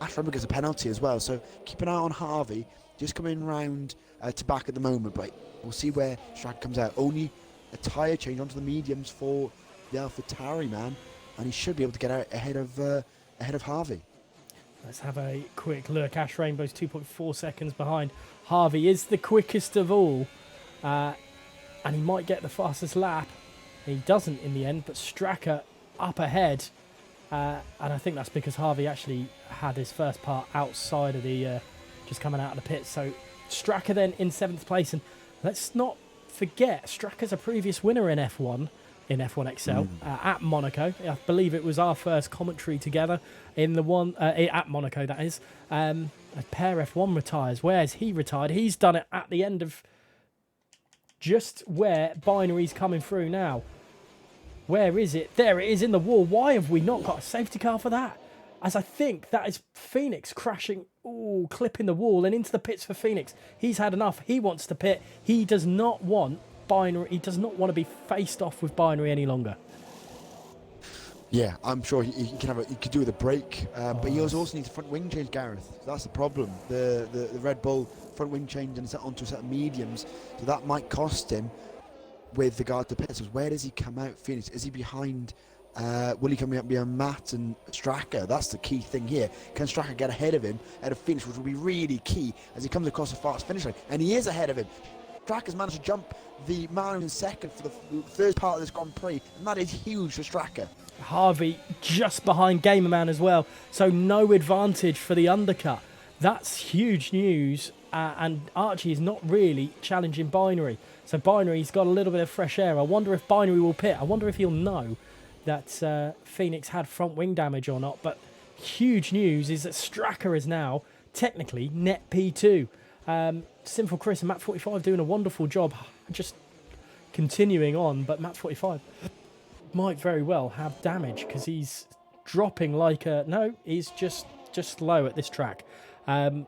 Ash Rainbow gets a penalty as well. So keep an eye on Harvey. Just coming round to back at the moment. But we'll see where Stracker comes out. Only a tyre change onto the mediums for the AlphaTauri man. And he should be able to get out ahead of Harvey. Let's have a quick look. Ash Rainbow's 2.4 seconds behind. Harvey is the quickest of all. And he might get the fastest lap. He doesn't in the end, but Stracker up ahead. And I think that's because Harvey actually had his first part outside of the... just coming out of the pits. So Stracker then in 7th place. And let's not forget, Stracker's a previous winner in F1. In F1XL at Monaco. I believe it was our first commentary together in the one at Monaco, that is. Pair F1 retires. Where's he retired? He's done it at the end of just where Binary's coming through now. Where is it? There it is in the wall. Why have we not got a safety car for that? As I think that is Phoenix crashing, clipping the wall and into the pits for Phoenix. He's had enough. He wants to pit. He does not want Binary. He does not want to be faced off with Binary any longer. Yeah, I'm sure he could do with a break, but he also needs a front wing change, Gareth. That's the problem. The Red Bull front wing change and set onto a set of mediums, so that might cost him with regard to pits. Where does he come out, Phoenix? Is he behind? Will he come out behind Matt and Stracker? That's the key thing here. Can Stracker get ahead of him, ahead of Phoenix, which will be really key as he comes across the fast finish line? And he is ahead of him. Stracker's managed to jump the man in second for the first part of this Grand Prix, and that is huge for Stracker. Harvey just behind Gamerman as well, so no advantage for the undercut. That's huge news, and Archie is not really challenging Binary. So Binary's got a little bit of fresh air. I wonder if Binary will pit. I wonder if he'll know that Phoenix had front wing damage or not. But huge news is that Stracker is now technically net P2. Sinful Chris and Matt 45 doing a wonderful job just continuing on, but Matt 45 might very well have damage because he's dropping like a... No, he's just low at this track. Binary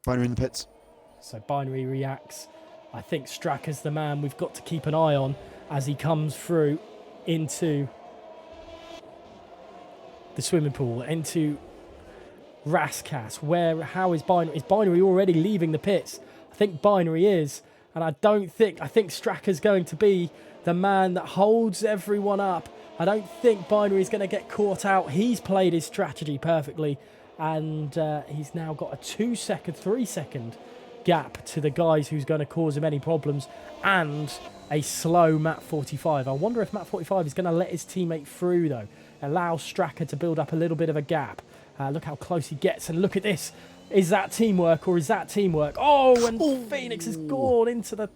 in the pits. So Binary reacts. I think Stracker's the man we've got to keep an eye on as he comes through into the swimming pool, into Raskas. How is Binary? Is Binary already leaving the pits? I think Binary is, and I think Stracker's going to be the man that holds everyone up. I don't think Binary's going to get caught out. He's played his strategy perfectly, and he's now got a 3-second gap to the guys who's going to cause him any problems, and a slow Matt 45. I wonder if Matt 45 is going to let his teammate through, though. Allow Stracker to build up a little bit of a gap. Look how close he gets, and look at this. Is that teamwork, or is that teamwork? Oh, and Phoenix has gone into the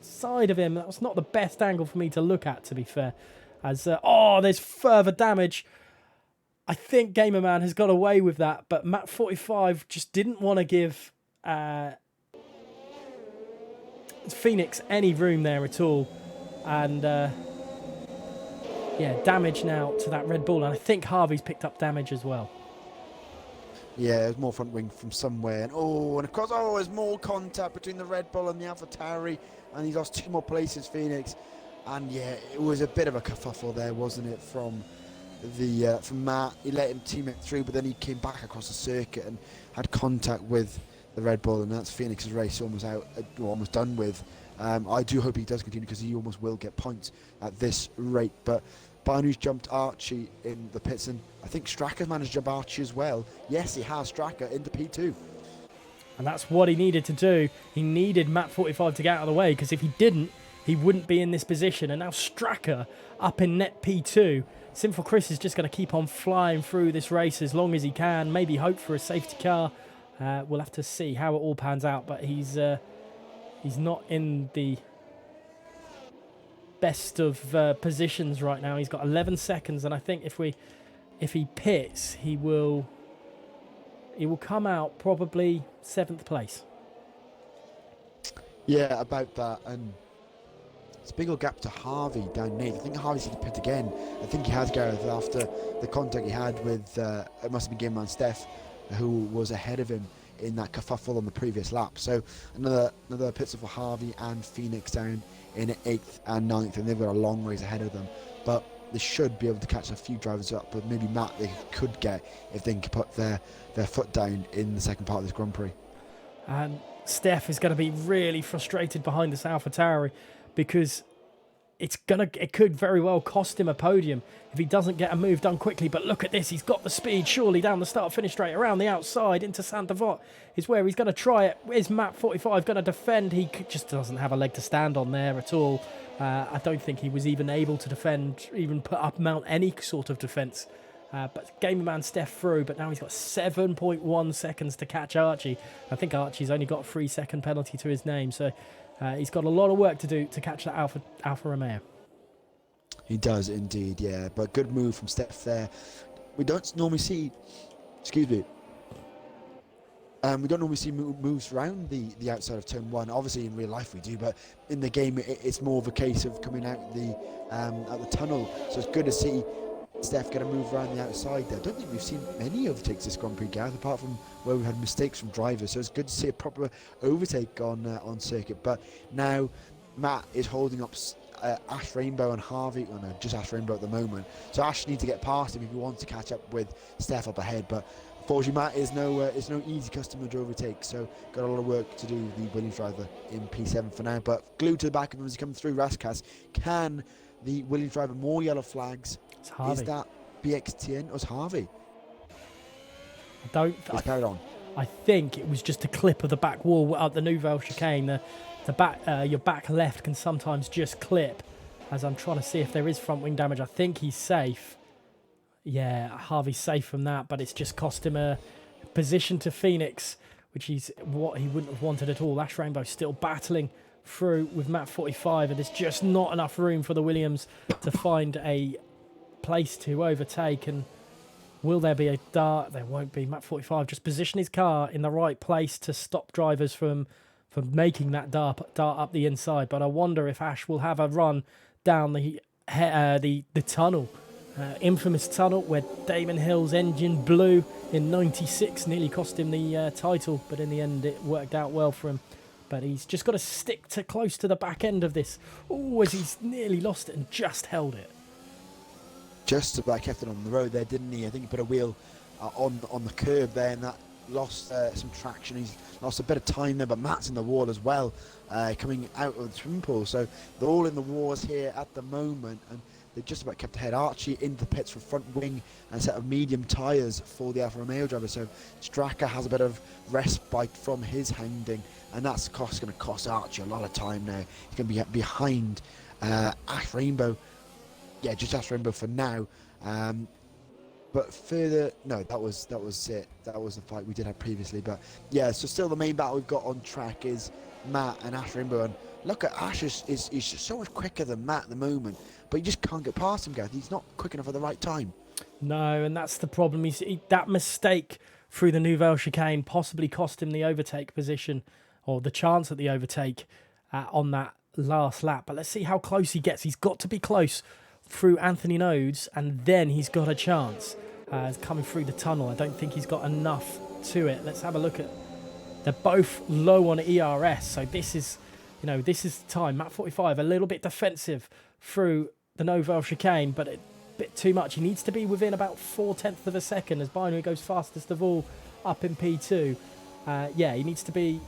side of him. That was not the best angle for me to look at, to be fair. As there's further damage. I think Gamerman has got away with that, but Matt 45 just didn't want to give Phoenix any room there at all. And damage now to that Red Bull, and I think Harvey's picked up damage as well. Yeah, there's more front wing from somewhere, and of course, there's more contact between the Red Bull and the AlphaTauri, and he's lost 2 more places, Phoenix. And yeah, it was a bit of a kerfuffle there, wasn't it, from Matt? He let him teammate through, but then he came back across the circuit and had contact with the Red Bull, and that's Phoenix's race almost done with. I do hope he does continue, because he almost will get points at this rate. But Binary's jumped Archie in the pits, and I think Stracker's managed to jump Archie as well. Yes, he has Stracker into P2. And that's what he needed to do. He needed Matt 45 to get out of the way, because if he didn't, he wouldn't be in this position. And now Stracker up in net P2. Sinful Chris is just going to keep on flying through this race as long as he can. Maybe hope for a safety car. We'll have to see how it all pans out. But he's not in the best of positions right now. He's got 11 seconds, and I think if he pits, he will come out probably 7th place. Yeah, about that. And it's a big old gap to Harvey down 8th. I think Harvey's going to pit again. I think he has, Gareth, after the contact he had with, it must have been Gameman Steph, who was ahead of him in that kerfuffle on the previous lap. So another pit stop for Harvey and Phoenix down in 8th and 9th, and they've got a long race ahead of them. But they should be able to catch a few drivers up, but maybe Matt they could get if they can put their foot down in the second part of this Grand Prix. And Steph is going to be really frustrated behind this AlphaTauri, because it could very well cost him a podium if he doesn't get a move done quickly. But look at this, he's got the speed surely down the start-finish straight, around the outside into Santa Vot is where he's going to try it. Is Matt 45 going to defend? He just doesn't have a leg to stand on there at all. I don't think he was even able to defend, even mount any sort of defence. But Gamerman Steph through, but now he's got 7.1 seconds to catch Archie. I think Archie's only got a 3-second penalty to his name, so he's got a lot of work to do to catch that Alfa Romeo. He does indeed, yeah. But good move from Steph there. We don't normally see, we don't normally see moves around the outside of turn 1. Obviously in real life we do, but in the game it's more of a case of coming out out the tunnel. So it's good to see Steph get a move around the outside there. I don't think we've seen many overtakes this Grand Prix, Gareth, apart from where we've had mistakes from drivers. So it's good to see a proper overtake on circuit. But now Matt is holding up Ash Rainbow and Harvey. Oh no, just Ash Rainbow at the moment. So Ash needs to get past him if he wants to catch up with Steph up ahead. But unfortunately, Matt is no easy customer to overtake. So got a lot of work to do, the Williams driver in P7 for now. But glued to the back of him as he comes through Raskas. Can the Williams driver more yellow flags? Is that BXTN or is Harvey? Carried on. I think it was just a clip of the back wall at the Nouvelle chicane. The back, your back left can sometimes just clip as I'm trying to see if there is front wing damage. I think he's safe. Yeah, Harvey's safe from that, but it's just cost him a position to Phoenix, which is what he wouldn't have wanted at all. Ash Rainbow still battling through with Matt 45, and there's just not enough room for the Williams to find a place to overtake. And will there be a dart? There won't be. Matt 45 just position his car in the right place to stop drivers from making that dart up the inside. But I wonder if Ash will have a run down the tunnel. Infamous tunnel where Damon Hill's engine blew in 96, nearly cost him the title, but in the end it worked out well for him. But he's just got to stick to close to the back end of this. Oh, as he's nearly lost it and just held it. Just about kept it on the road there, didn't he? I think he put a wheel on the curb there, and that lost some traction. He's lost a bit of time there, but Matt's in the wall as well, coming out of the swimming pool. So they're all in the wars here at the moment, and they just about kept ahead. Archie into the pits for front wing and a set of medium tyres for the Alfa Romeo driver. So Straka has a bit of respite from his hounding, and that's going to cost Archie a lot of time now. He's going to be behind Ash Rainbow. Yeah, just Ash Rainbow for now. But further, no, that was it. That was the fight we did have previously. But yeah, so still the main battle we've got on track is Matt and Ash Rainbow. And look at Ash is just so much quicker than Matt at the moment, but you just can't get past him, Gareth. He's not quick enough at the right time. No, and that's the problem. That mistake through the Nouvelle chicane possibly cost him the overtake position, or the chance at the overtake on that last lap. But let's see how close he gets. He's got to be close through Anthony Nodes, and then he's got a chance. Coming through the tunnel, I don't think he's got enough to it. Let's have a look at. They're both low on ERS, so this is the time. Matt 45 a little bit defensive through the Nouvelle chicane, but a bit too much. He needs to be within about 0.4 of a second as Binary goes fastest of all up in P2. He needs to be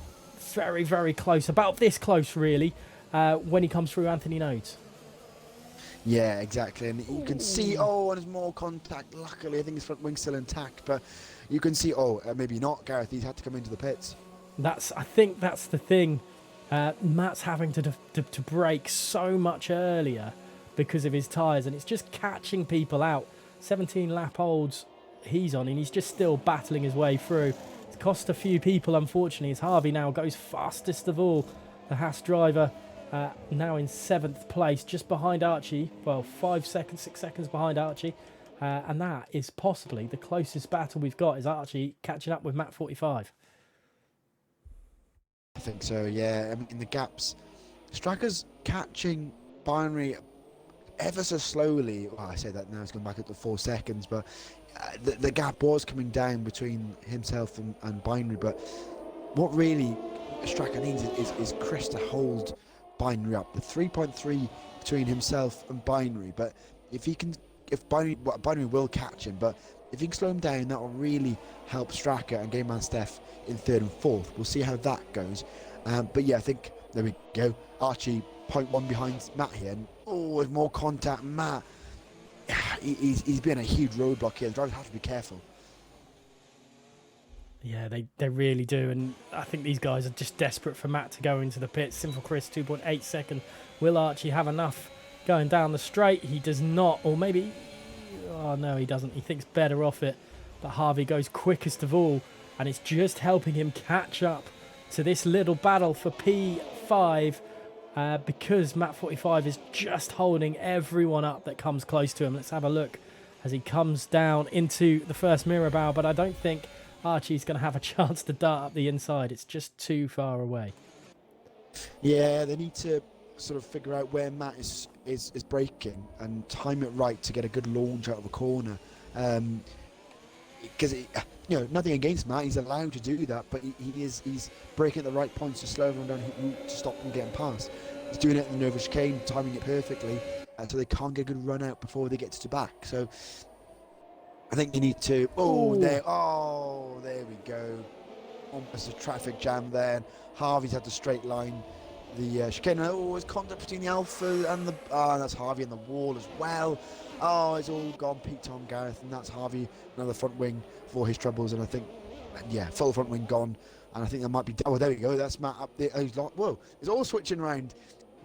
very, very close, about this close really, when he comes through Anthony Nodes. Yeah, exactly, and you can see, and there's more contact. Luckily, I think his front wing's still intact, but you can see, maybe not, Gareth. He's had to come into the pits. I think that's the thing. Matt's having to brake so much earlier because of his tyres, and it's just catching people out. 17 lap olds he's on, and he's just still battling his way through. It's cost a few people, unfortunately, as Harvey now goes fastest of all. The Haas driver now in 7th place, just behind Archie. Well, 6 seconds behind Archie. And that is possibly the closest battle we've got, is Archie catching up with Matt 45. I think so, yeah. In the gaps, Straka's catching Binary ever so slowly. Well, I say that now, it's gone back up to 4 seconds, but the gap was coming down between himself and Binary. But what really Straka needs is Chris to hold Binary up. The 3.3 between himself and Binary, but if Binary will catch him, but if he can slow him down, that will really help Straka and Game Man Steph in 3rd and 4th. We'll see how that goes. But yeah, I think, there we go. Archie 0.1 behind Matt here, and with more contact. Matt, he's been a huge roadblock here. The drivers have to be careful. Yeah, they really do, and I think these guys are just desperate for Matt to go into the pits. Simple Chris, 2.8 second. Will Archie have enough going down the straight? He does not, or maybe, no, he doesn't. He thinks better off it, but Harvey goes quickest of all, and it's just helping him catch up to this little battle for P5, because Matt 45 is just holding everyone up that comes close to him. Let's have a look as he comes down into the first mirror bow, but I don't think Archie's going to have a chance to dart up the inside. It's just too far away. Yeah, they need to sort of figure out where Matt is braking and time it right to get a good launch out of a corner. Because nothing against Matt, he's allowed to do that, but he's braking at the right points to slow everyone down to stop them getting past. He's doing it in the Nova chicane, timing it perfectly, so they can't get a good run out before they get to the back. So I think they need to. There we go. Almost a traffic jam there. And Harvey's had the straight line. The chicane. There's contact between the Alpha and the. That's Harvey and the wall as well. It's all gone Pete Tom Gareth, and that's Harvey, another front wing for his troubles. And I think, full front wing gone. And I think there might be. There we go. That's Matt up there. Whoa! It's all switching around.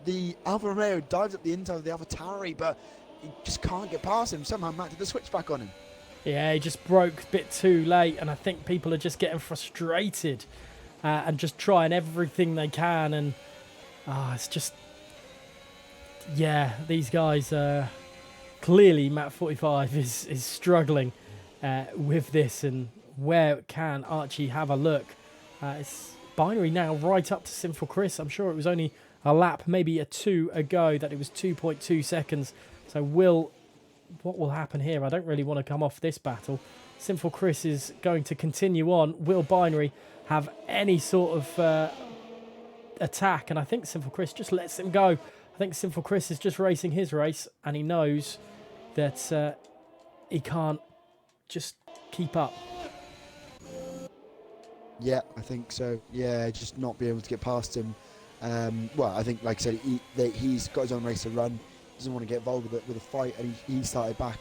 the Alfa Romeo dives up the inside of the AlphaTauri, but he just can't get past him. Somehow Matt did the switch back on him. Yeah, he just broke a bit too late, and I think people are just getting frustrated and just trying everything they can, and it's just, yeah, these guys, clearly Matt 45 is struggling with this, and where can Archie have a look? It's Binary now right up to Sinful Chris. I'm sure it was only a lap, maybe a 2 ago, that it was 2.2 seconds. So what will happen here? I don't really want to come off this battle. Sinful Chris is going to continue on. Will Binary have any sort of attack? And I think Sinful Chris just lets him go. I think Sinful Chris is just racing his race, and he knows that he can't just keep up. Yeah, I think so. Yeah, just not being able to get past him. Well, I think, like I said, he's got his own race to run. Doesn't want to get involved with a fight, and he started back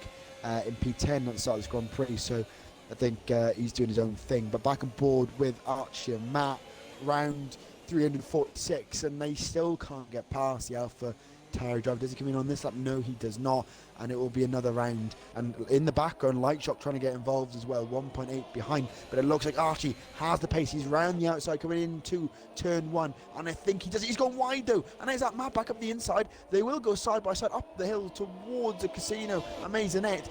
in P10 at the start of this Grand Prix, so I think he's doing his own thing. But back on board with Archie and Matt, round 346, and they still can't get past the AlphaTauri driver. Does he come in on this lap? No, he does not, and it will be another round. And in the background, Lightshock trying to get involved as well, 1.8 behind, but it looks like Archie has the pace. He's round the outside coming into turn 1, and I think he does it. He's gone wide though, and there's that Matt back up the inside. They will go side by side up the hill towards the casino and Maisonette.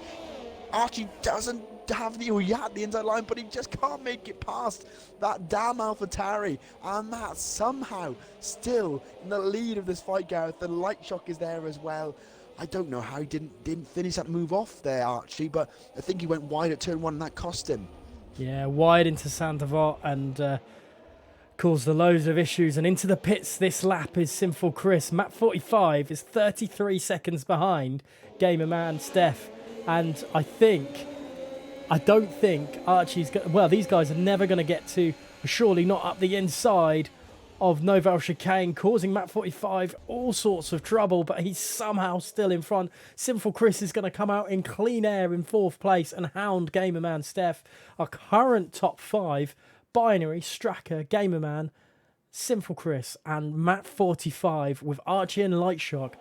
Archie doesn't have he had the inside line, but he just can't make it past that damn AlphaTauri, and Matt somehow still in the lead of this fight, Gareth. The Lightshock is there as well. I don't know how he didn't finish that move off there, Archie, but I think he went wide at turn 1, and that cost him. Yeah, wide into Sandoval, and caused a loads of issues. And into the pits this lap is Sinful Chris. Matt 45 is 33 seconds behind Gamerman Steph, and I don't think Archie's well, these guys are never going to get to, surely not up the inside of Nouvelle Chicane, causing Matt 45 all sorts of trouble, but he's somehow still in front. Sinful Chris is going to come out in clean air in 4th place and hound Gamerman Steph. Our current top 5, Binary, Stracker, Gamerman, Sinful Chris, and Matt 45, with Archie and Lightshock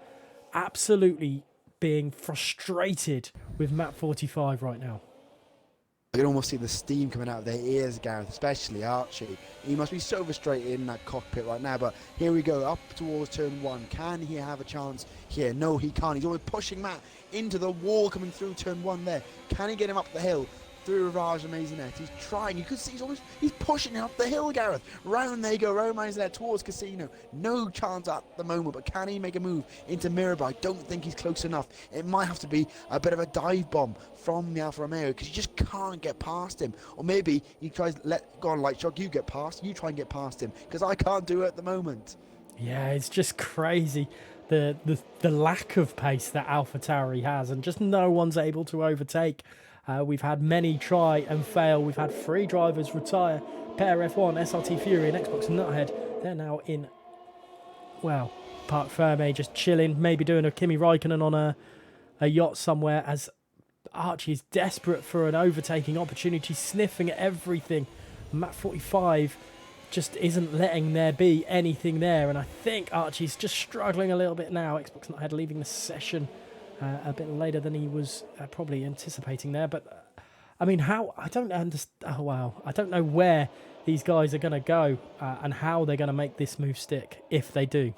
absolutely being frustrated with Matt 45 right now. I can almost see the steam coming out of their ears, Gareth, especially Archie. He must be so frustrated in that cockpit right now, but here we go, up towards turn 1. Can he have a chance here? No, he can't. He's always pushing Matt into the wall coming through turn 1 there. Can he get him up the hill? Through Ravage and Maisonette. He's trying. You could see he's pushing him up the hill, Gareth. Round they go, round Maisonette towards Casino. No chance at the moment, but can he make a move into Mirabel? I don't think he's close enough. It might have to be a bit of a dive bomb from the Alfa Romeo, because you just can't get past him. Or maybe he tries, go on Lightshock, you get past, you try and get past him, because I can't do it at the moment. Yeah, it's just crazy. The lack of pace that AlphaTauri has, and just no one's able to overtake. We've had many try and fail. We've had 3 drivers retire. Pair F1, SRT Fury and Xbox Nuthead. They're now in, well, Parc Ferme, just chilling, maybe doing a Kimi Raikkonen on a yacht somewhere, as Archie is desperate for an overtaking opportunity, sniffing at everything. Matt 45 just isn't letting there be anything there, and I think Archie's just struggling a little bit now. Xbox Nuthead leaving the session a bit later than he was probably anticipating there, but I mean, I don't understand. Oh wow, I don't know where these guys are going to go and how they're going to make this move stick, if they do.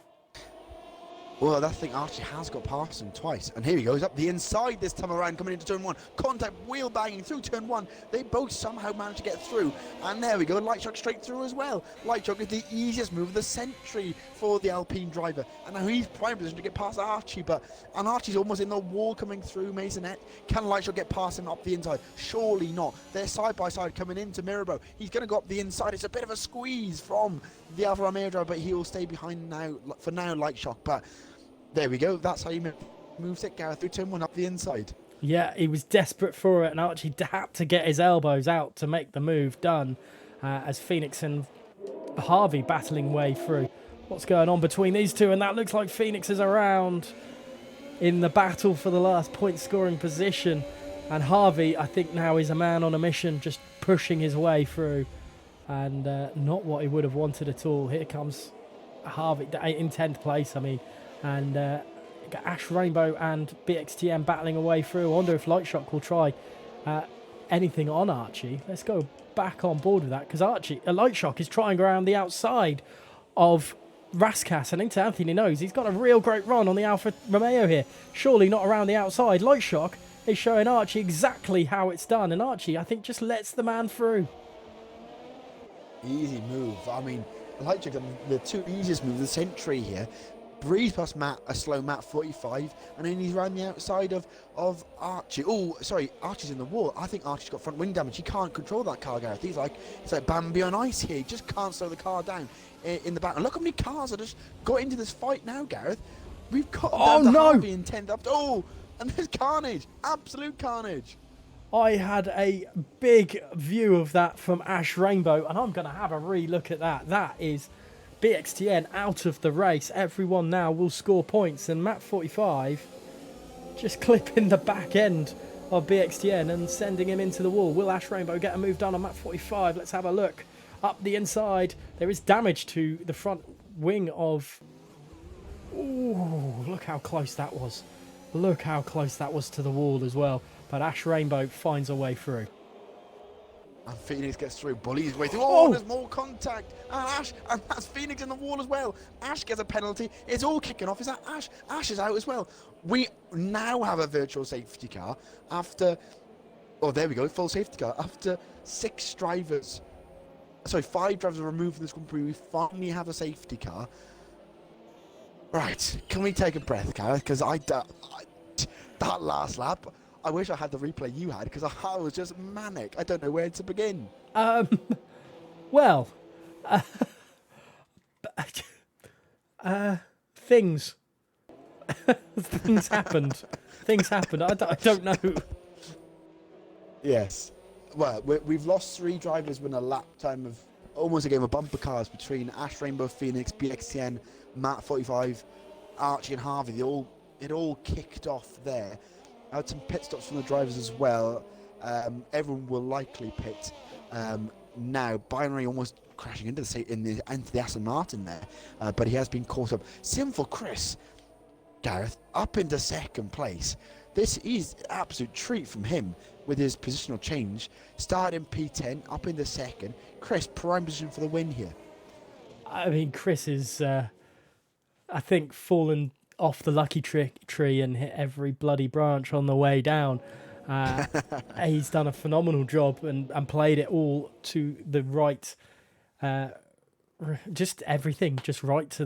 Well, that thing Archie has got past him twice, and here he goes up the inside this time around, coming into turn 1. Contact, wheel banging through turn 1. They both somehow managed to get through, and there we go, Lightshock straight through as well. Lightshock is the easiest move of the century for the Alpine driver, and now he's prime position to get past Archie, and Archie's almost in the wall coming through Maisonette. Can Lightshock get past him up the inside? Surely not. They're side by side coming into Mirabel. He's going to go up the inside. It's a bit of a squeeze from the Alfa Romeo driver, but he will stay behind now for now, Lightshock. But there we go. That's how you move it, Gareth, through turn 1 up the inside. Yeah, he was desperate for it, and Archie had to get his elbows out to make the move done, as Phoenix and Harvey battling way through. What's going on between these two? And that looks like Phoenix is around in the battle for the last point scoring position, and Harvey, I think now, is a man on a mission, just pushing his way through, and not what he would have wanted at all. Here comes Harvey in 10th place. I mean, And got Ash Rainbow and BXTM battling away through. I wonder if Lightshock will try anything on Archie. Let's go back on board with that, because Lightshock is trying around the outside of Raskas and into Anthony Knows. He's got a real great run on the Alfa Romeo here. Surely not around the outside. Lightshock is showing Archie exactly how it's done, and Archie, I think, just lets the man through. Easy move. I mean, Lightshock, the two easiest moves of the century here. Breeze past Matt, a slow Matt 45, and then he's around the outside of Archie. Oh, sorry, Archie's in the wall. I think Archie's got front wing damage. He can't control that car, Gareth. It's like Bambi on ice here. He just can't slow the car down in the back. And look how many cars are just got into this fight now, Gareth. We've got Harvey in 10th up. Oh, and there's carnage. Absolute carnage. I had a big view of that from Ash Rainbow, and I'm going to have a re-look at that. That is BXTN out of the race. Everyone now will score points, and Map 45 just clipping the back end of BXTN and sending him into the wall. Will Ash Rainbow get a move done on Map 45? Let's have a look. Up the inside, there is damage to the front wing of... Ooh, look how close that was. Look how close that was to the wall as well. But Ash Rainbow finds a way through. And Phoenix gets through, bullies his way through. Oh, there's more contact. And that's Phoenix in the wall as well. Ash gets a penalty. It's all kicking off. Is that Ash? Ash is out as well. We now have a virtual safety car after... Oh, there we go, full safety car. After 5 drivers were removed from this Grand Prix, we finally have a safety car. Right, can we take a breath, Gareth? Because that last lap... I wish I had the replay you had, because I was just manic. I don't know where to begin. Well, things happened. Things happened. I don't know. Yes. Well, we've lost 3 drivers within a lap time of almost a game of bumper cars between Ash Rainbow, Phoenix, BXTN, Matt 45, Archie and Harvey. It all kicked off there. I had some pit stops from the drivers as well. Everyone will likely pit now. Binary almost crashing into the Aston Martin there, but he has been caught up. Sinful Chris, Gareth, up into 2nd place. This is an absolute treat from him with his positional change. Started in P10, up into 2nd. Chris, prime position for the win here. I mean, Chris is, I think, fallen off the lucky tree and hit every bloody branch on the way down. He's done a phenomenal job and played it all to the right, just everything, just right to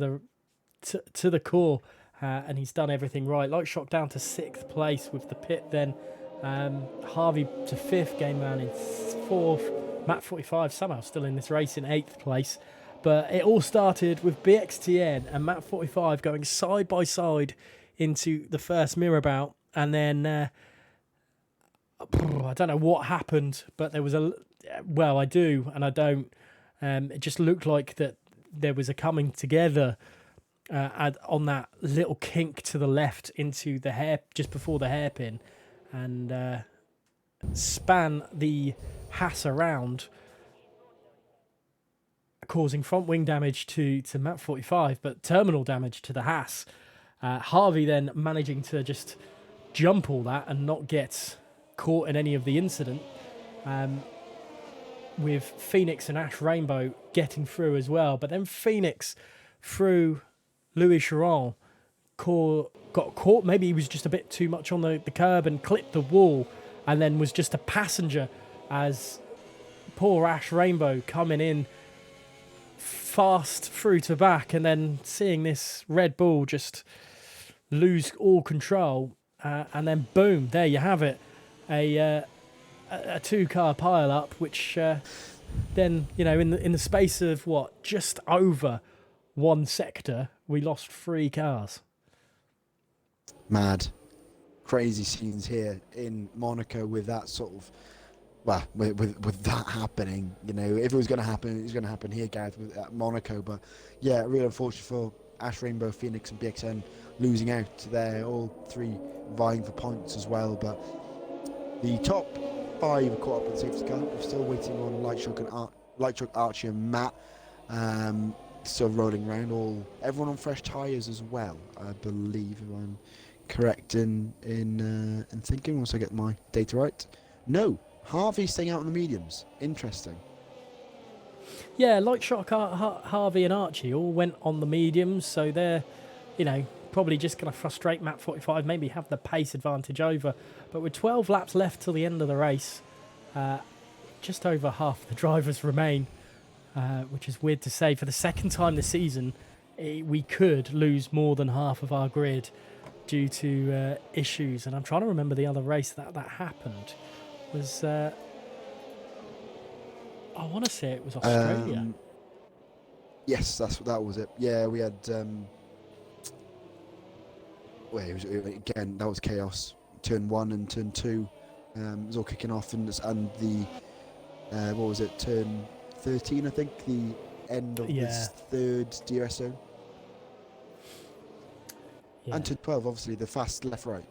the core, and he's done everything right. Lightshock down to 6th place with the pit, then Harvey to 5th, Game Man in 4th, Matt 45 somehow still in this race in 8th place. But it all started with BXTN and Matt 45 going side by side into the first mirror bout. And then, I don't know what happened, but there was I do and I don't. It just looked like that there was a coming together on that little kink to the left into the hair, just before the hairpin, and span the Haas around, causing front wing damage to Map 45, but terminal damage to the Haas. Harvey then managing to just jump all that and not get caught in any of the incident, with Phoenix and Ash Rainbow getting through as well. But then Phoenix, through Louis Chiron, got caught. Maybe he was just a bit too much on the curb and clipped the wall, and then was just a passenger as poor Ash Rainbow coming in fast through to back, and then seeing this Red Bull just lose all control, and then boom, there you have it, a 2-car pile up, which then, you know, in the space of just over 1 sector, we lost 3 cars. Mad, crazy scenes here in Monaco with that sort of. Well, with that happening, you know, if it was going to happen, it was going to happen here, Gareth, at Monaco. But yeah, really unfortunate for Ash Rainbow, Phoenix, and BXN losing out there. All 3 vying for points as well. But the top 5 are caught up with the safety car. We're still waiting on Lightshock, Archie, and Matt. still rolling around. Everyone on fresh tyres as well, I believe, if I'm correct in thinking. Once I get my data right. No, Harvey's staying out on the mediums. Interesting. Yeah, Light Shock, Harvey and Archie all went on the mediums, so they're, probably just going to frustrate Map 45, maybe have the pace advantage over. But with 12 laps left till the end of the race, just over half the drivers remain, which is weird to say. For the second time this season, we could lose more than half of our grid due to issues. And I'm trying to remember the other race that happened. Was I want to say it was Australia. Yes, that was it. Yeah, we had. Again, that was chaos. Turn 1 and turn 2, it was all kicking off, and the what was it? Turn 13, I think, the end of this third DRS zone. Yeah. And turn 12, obviously, the fast left-right.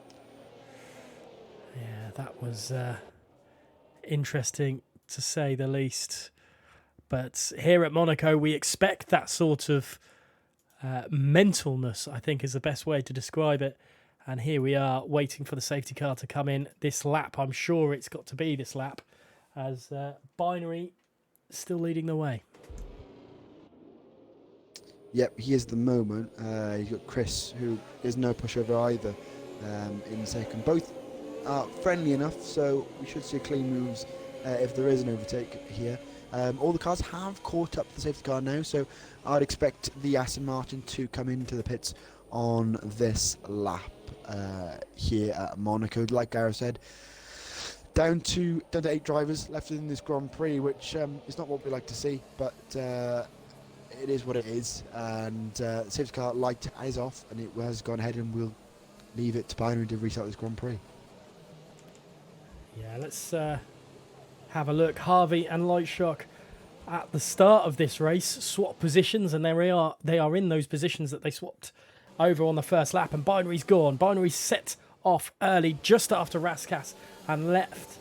Yeah, that was interesting to say the least. But here at Monaco, we expect that sort of mentalness, I think, is the best way to describe it. And here we are waiting for the safety car to come in this lap. I'm sure it's got to be this lap, as Binary still leading the way. Yep, here's the moment. You've got Chris, who is no pushover either, in second. Both are friendly enough, so we should see clean moves if there is an overtake here. All the cars have caught up to the safety car now, so I'd expect the Aston Martin to come into the pits on this lap here at Monaco. Like Gareth said, down to 8 drivers left in this Grand Prix, which is not what we like to see, but it is what it is. And the safety car light is off, and it has gone ahead, and we'll leave it to Binary to restart this Grand Prix. Yeah, let's have a look. Harvey and Light Shock at the start of this race swap positions, and they are in those positions that they swapped over on the first lap, and Binary's gone. Binary's set off early just after Raskas and left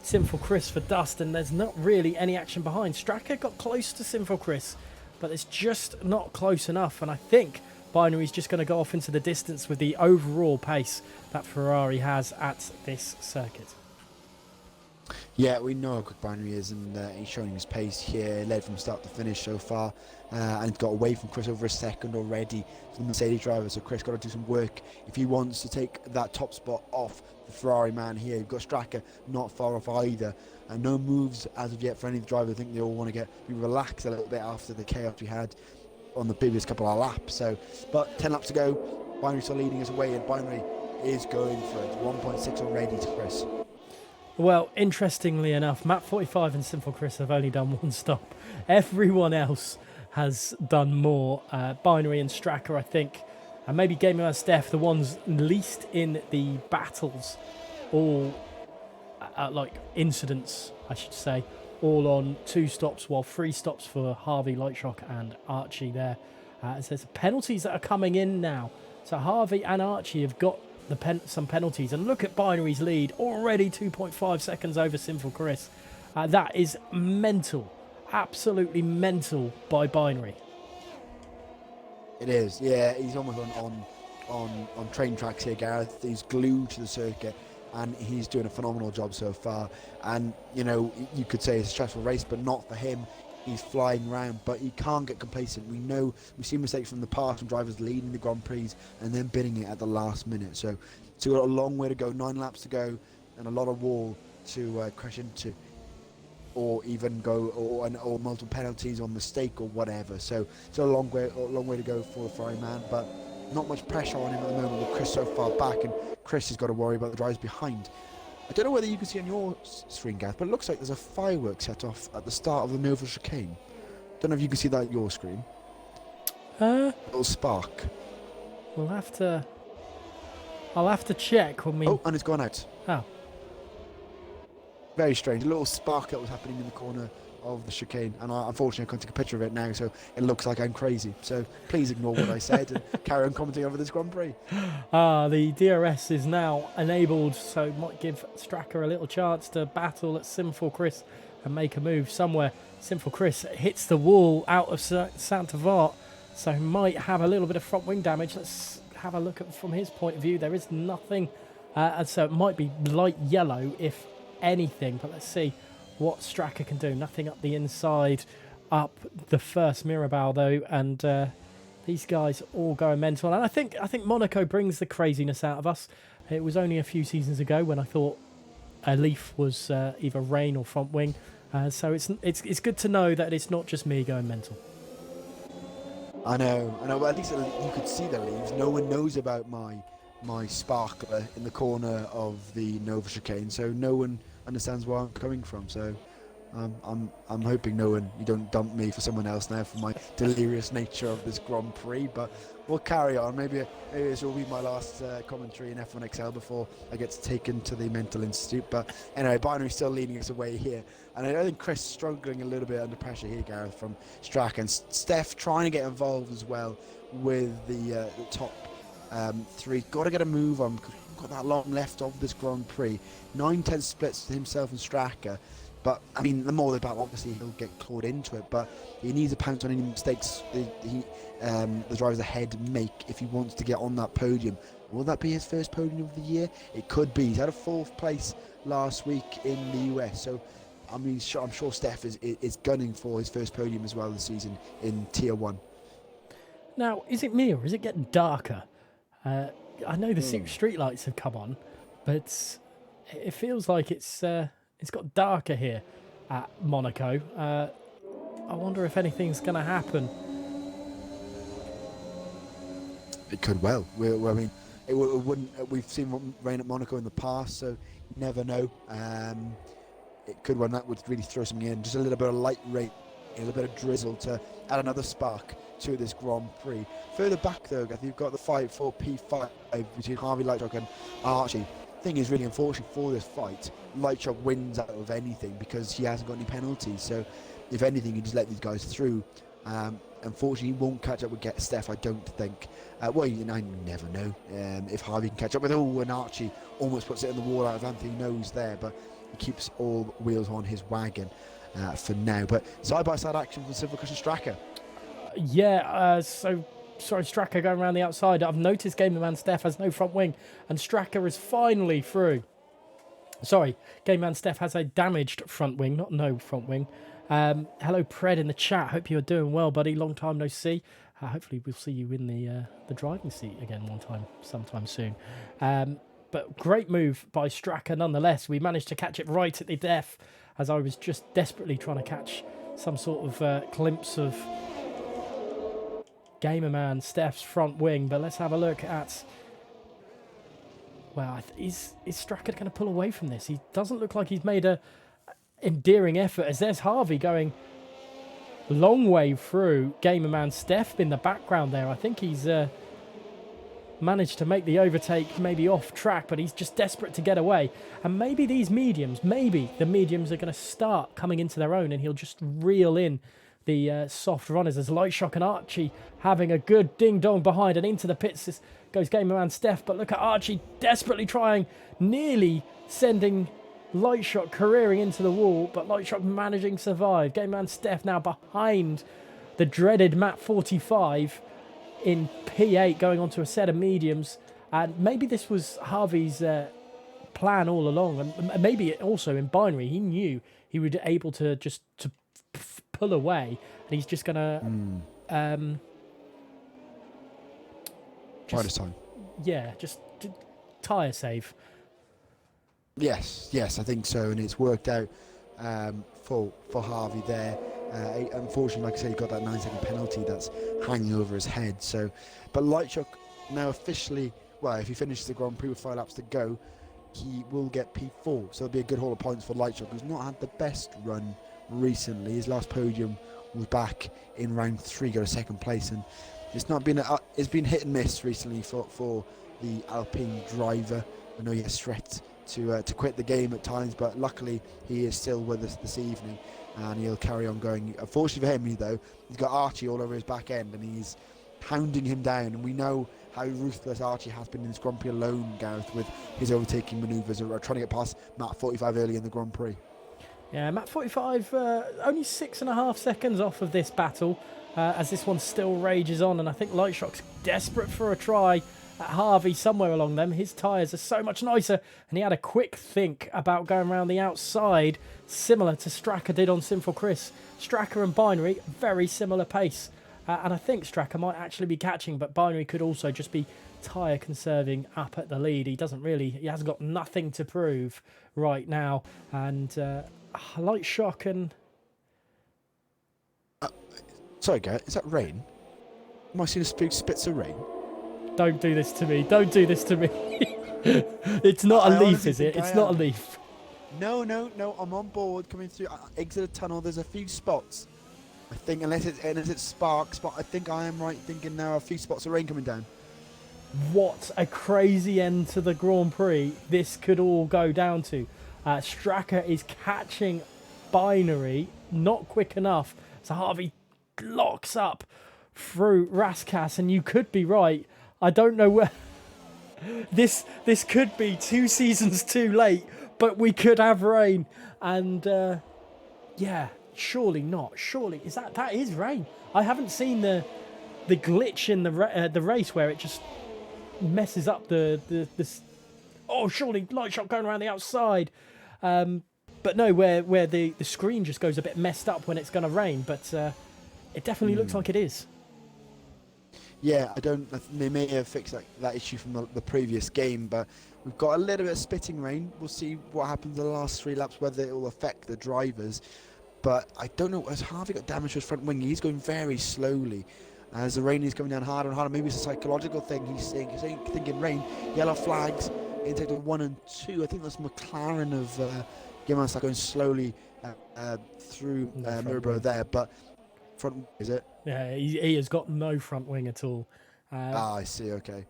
Sinful Chris for dust, and there's not really any action behind. Straka got close to Sinful Chris, but it's just not close enough, and I think Binary's just going to go off into the distance with the overall pace that Ferrari has at this circuit. Yeah, we know how quick Binary is, and he's showing his pace here, led from start to finish so far, and he's got away from Chris over a second already to the Mercedes driver, so Chris got to do some work if he wants to take that top spot off the Ferrari man here. You've got Straka not far off either, and no moves as of yet for any of the drivers. I think they all want to be relaxed a little bit after the chaos we had on the previous couple of laps. So, but 10 laps to go, Binary's still leading us away, and Binary is going for it. 1.6 already to Chris. Well, interestingly enough, Map 45 and Simple Chris have only done one stop. Everyone else has done more. Binary and Straka, I think, and maybe Gamer and Steph, the ones least in the battles, all like incidents, I should say, all on 2 stops, while 3 stops for Harvey, Lightshock and Archie there. It says penalties that are coming in now. So Harvey and Archie have got some penalties, and look at Binary's lead, already 2.5 seconds over Sinful Chris. That is mental, absolutely mental by Binary. It is, yeah. He's almost on train tracks here, Gareth. He's glued to the circuit, and he's doing a phenomenal job so far. And you you could say it's a stressful race, but not for him. He's flying around, but he can't get complacent. We've seen mistakes from the past from drivers leading the Grand Prix and then bidding it at the last minute. So we've got a long way to go, 9 laps to go, and a lot of wall to crash into, or even go, or multiple penalties or mistake or whatever. So it's a long way to go for the Ferrari man, but not much pressure on him at the moment with Chris so far back, and Chris has got to worry about the drivers behind. I don't know whether you can see on your screen, Gav, but it looks like there's a fireworks set off at the start of the Nova chicane. Don't know if you can see that on your screen. A little spark. I'll have to check when we... Oh, and it's gone out. Oh. Very strange. A little spark that was happening in the corner of the chicane, and unfortunately I can't take a picture of it now, so it looks like I'm crazy. So please ignore what I said and carry on commenting over this Grand Prix. The DRS is now enabled, so it might give Stracker a little chance to battle at Sinful Chris and make a move somewhere. Sinful Chris hits the wall out of Santa Vart, so might have a little bit of front wing damage. Let's have a look at from his point of view. There is nothing, and so it might be light yellow if anything, but let's see what Stracker can do. Nothing up the inside, up the first Mirabelle though, and these guys all going mental. And I think Monaco brings the craziness out of us. It was only a few seasons ago when I thought a Leaf was either rain or front wing. So it's good to know that it's not just me going mental. I know. But at least you could see the leaves. No one knows about my sparkler in the corner of the Nova chicane, so no one understands where I'm coming from. So I'm hoping you don't dump me for someone else now for my delirious nature of this Grand Prix, but we'll carry on. Maybe this will be my last commentary in F1XL before I get taken to the mental institute. But anyway, Binary's still leading us away here, and I think Chris struggling a little bit under pressure here, Gareth, from Strack, and Steph trying to get involved as well with the top three. Got to get a move on. Got that long left of this Grand Prix. 9-10 splits to himself and Stracker. But, I mean, the more they battle, obviously he'll get clawed into it, but he needs to pounce on any mistakes the drivers ahead make if he wants to get on that podium. Will that be his first podium of the year? It could be. He's had a 4th place last week in the US, so I mean, I'm sure Steph is gunning for his first podium as well this season in Tier 1. Now, is it me or is it getting darker? I know the street lights have come on, but it feels like it's got darker here at Monaco. I wonder if anything's going to happen. It could well. I mean, it wouldn't. We've seen rain at Monaco in the past, so you never know. It could well. That would really throw something in. Just a little bit of light rain, a little bit of drizzle to add another spark to this Grand Prix. Further back though, I think you've got the fight for P5 between Harvey Lightjock and Archie. Thing is really unfortunate for this fight. Lightjock wins out of anything because he hasn't got any penalties. So if anything, you just let these guys through. Unfortunately, he won't catch up with Steph, I don't think. Well, I never know if Harvey can catch up with. And Archie almost puts it in the wall out of Anthony Nose there, but he keeps all wheels on his wagon for now. But side-by-side action from Silver Cushion Stracker. Sorry, Stracker going around the outside. I've noticed Gamerman Steph has no front wing, and Stracker is finally through. Sorry, Gamerman Steph has a damaged front wing, not no front wing. Hello, Pred in the chat. Hope you're doing well, buddy. Long time no see. Hopefully we'll see you in the driving seat again sometime soon. But great move by Stracker nonetheless. We managed to catch it right at the death as I was just desperately trying to catch some sort of glimpse of Gamerman Steph's front wing. But let's have a look at... Well, is Stracker going to pull away from this? He doesn't look like he's made a endearing effort, as there's Harvey going long way through Gamerman Steph in the background there. I think he's managed to make the overtake maybe off track, but he's just desperate to get away. And maybe the mediums are going to start coming into their own, and he'll just reel in the soft runners as Lightshock and Archie having a good ding-dong behind, and into the pits this goes Gamerman Steph. But look at Archie desperately trying, nearly sending Lightshock careering into the wall, but Lightshock managing to survive. Gamerman Steph now behind the dreaded map 45 in P8, going on to a set of mediums. And maybe this was Harvey's plan all along, and maybe also in binary he knew he would be able to just pull away, and he's just gonna try this time. Yeah, just tyre save. Yes, I think so, and it's worked out for Harvey there. Unfortunately, like I say, he got that 9-second penalty that's hanging over his head. So, but Lightshock now officially, well, if he finishes the Grand Prix with 5 laps to go, he will get P4. So it'll be a good haul of points for Lightshock, who's not had the best run recently. His last podium was back in round 3, got a 2nd place, and it's not been it's been hit and miss recently for the Alpine driver. I know he has threat to quit the game at times, but luckily he is still with us this evening, and he'll carry on going. Unfortunately for him, though, he's got Archie all over his back end, and he's hounding him down. And we know how ruthless Archie has been in this Grand Prix alone, Gareth, with his overtaking manoeuvres, or trying to get past Matt 45 early in the Grand Prix. Yeah, Matt 45 only 6.5 seconds off of this battle, as this one still rages on, and I think Lightshock's desperate for a try at Harvey somewhere along them. His tyres are so much nicer, and he had a quick think about going around the outside, similar to Straka did on Sinful Chris. Straka and Binary, very similar pace, and I think Straka might actually be catching, but Binary could also just be tyre conserving up at the lead. He hasn't got nothing to prove right now, and Lightshock and... Sorry, Gareth, is that rain? Am I seeing a few spits of rain? Don't do this to me. Don't do this to me. It's not a leaf, is it? It's not a leaf. No, I'm on board coming through. Exit the tunnel, there's a few spots. I think, unless it's sparks, but I think I am right thinking there are a few spots of rain coming down. What a crazy end to the Grand Prix this could all go down to. Straka is catching Binary, not quick enough. So Harvey locks up through Raskas, and you could be right. I don't know where this could be 2 seasons too late, but we could have rain, and yeah, surely not. Surely that is rain. I haven't seen the glitch in the race where it just messes up the oh, surely Lightshot going around the outside, but no, where the screen just goes a bit messed up when it's going to rain, but it definitely looks like it is. Yeah, they may have fixed that issue from the previous game, but we've got a little bit of spitting rain. We'll see what happens in the last 3 laps, whether it will affect the drivers. But I don't know, has Harvey got damage to his front wing? He's going very slowly as the rain is coming down harder and harder. Maybe it's a psychological thing. He's thinking rain, yellow flags in sector 1 and 2. I think that's McLaren of Gimas going slowly through Mirabro there, but front, is it? Yeah, he has got no front wing at all. I see, okay.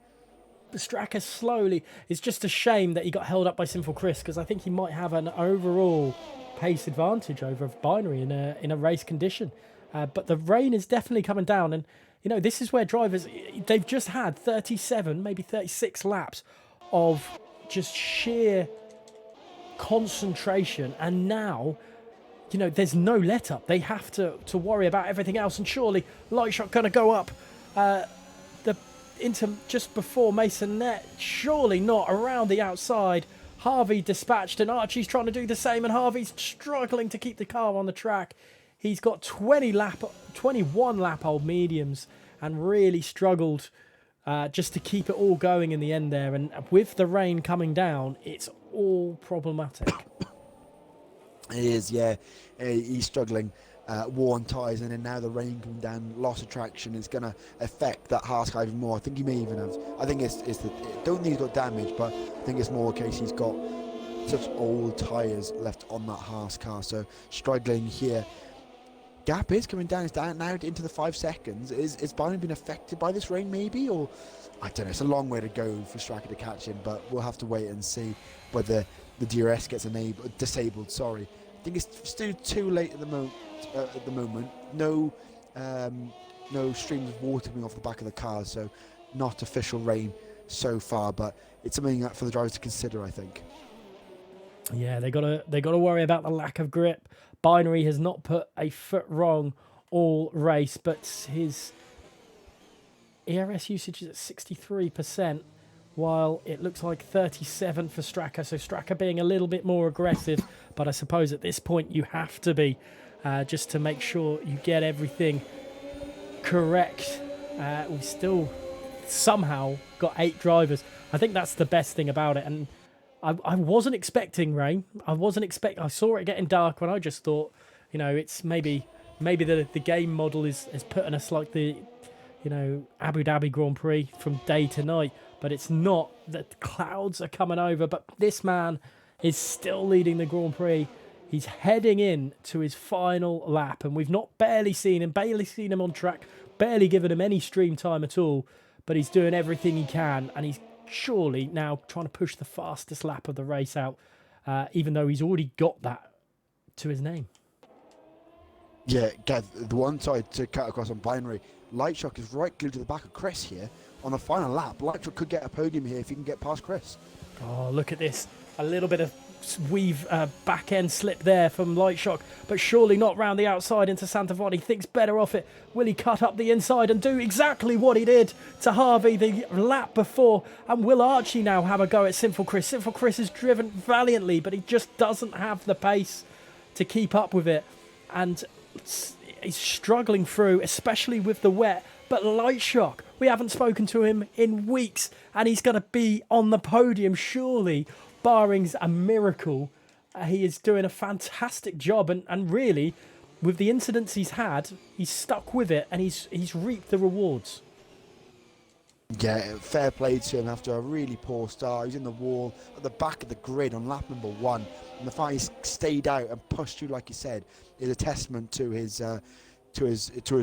Straka slowly. It's just a shame that he got held up by Sinful Chris, because I think he might have an overall pace advantage over Binary in a race condition. But the rain is definitely coming down, and you know, this is where drivers, they've just had 37, maybe 36 laps of just sheer concentration, and now, you know, there's no let up. They have to worry about everything else, and surely Lightshot going to go up into just before Masonette. Surely not around the outside. Harvey dispatched, and Archie's trying to do the same, and Harvey's struggling to keep the car on the track. He's got 21 lap old mediums and really struggled just to keep it all going in the end there. And with the rain coming down, it's all problematic. It is, yeah. He's struggling. Worn tyres, and then now the rain coming down, loss of traction is going to affect that Haas car even more. I think he may even have. I think don't think he's got damage, but I think it's more a case he's got such old tyres left on that Haas car. So struggling here. Gap is coming down. It's down now into the 5 seconds. Is Byron been affected by this rain, maybe, or I don't know. It's a long way to go for Straka to catch him, but we'll have to wait and see whether the DRS gets disabled. Sorry, I think it's still too late at the moment. No streams of water coming off the back of the cars, so not official rain so far, but it's something for the drivers to consider, I think. Yeah, they gotta worry about the lack of grip. Binary has not put a foot wrong all race, but his ERS usage is at 63%, while it looks like 37 for Straka. So Straka being a little bit more aggressive, but I suppose at this point you have to be. Just to make sure you get everything correct. We still somehow got 8 drivers. I think that's the best thing about it. And I wasn't expecting rain. I saw it getting dark when I just thought, you know, it's maybe the game model is putting us like the, you know, Abu Dhabi Grand Prix from day to night. But it's not. The clouds are coming over. But this man is still leading the Grand Prix. He's heading in to his final lap, and we've barely seen him on track, barely given him any stream time at all, but he's doing everything he can, and he's surely now trying to push the fastest lap of the race out, even though he's already got that to his name. Yeah, Gav, the one side to cut across on Binary, Lightshock is right glued to the back of Chris here. On the final lap, Lightshock could get a podium here if he can get past Chris. Oh, look at this. A little bit of weave back end slip there from Lightshock, but surely not round the outside into Santavoni. Thinks better off it. Will he cut up the inside and do exactly what he did to Harvey the lap before? And will Archie now have a go at Sinful Chris? Sinful Chris has driven valiantly, but he just doesn't have the pace to keep up with it. And he's struggling through, especially with the wet. But Lightshock, we haven't spoken to him in weeks, and he's going to be on the podium, surely, barring a miracle. He is doing a fantastic job, and really, with the incidents he's had, he's stuck with it, and he's reaped the rewards. Yeah, fair play to him after a really poor start. He's in the wall at the back of the grid on lap number 1, and the fact he's stayed out and pushed through, like you said, is a testament to his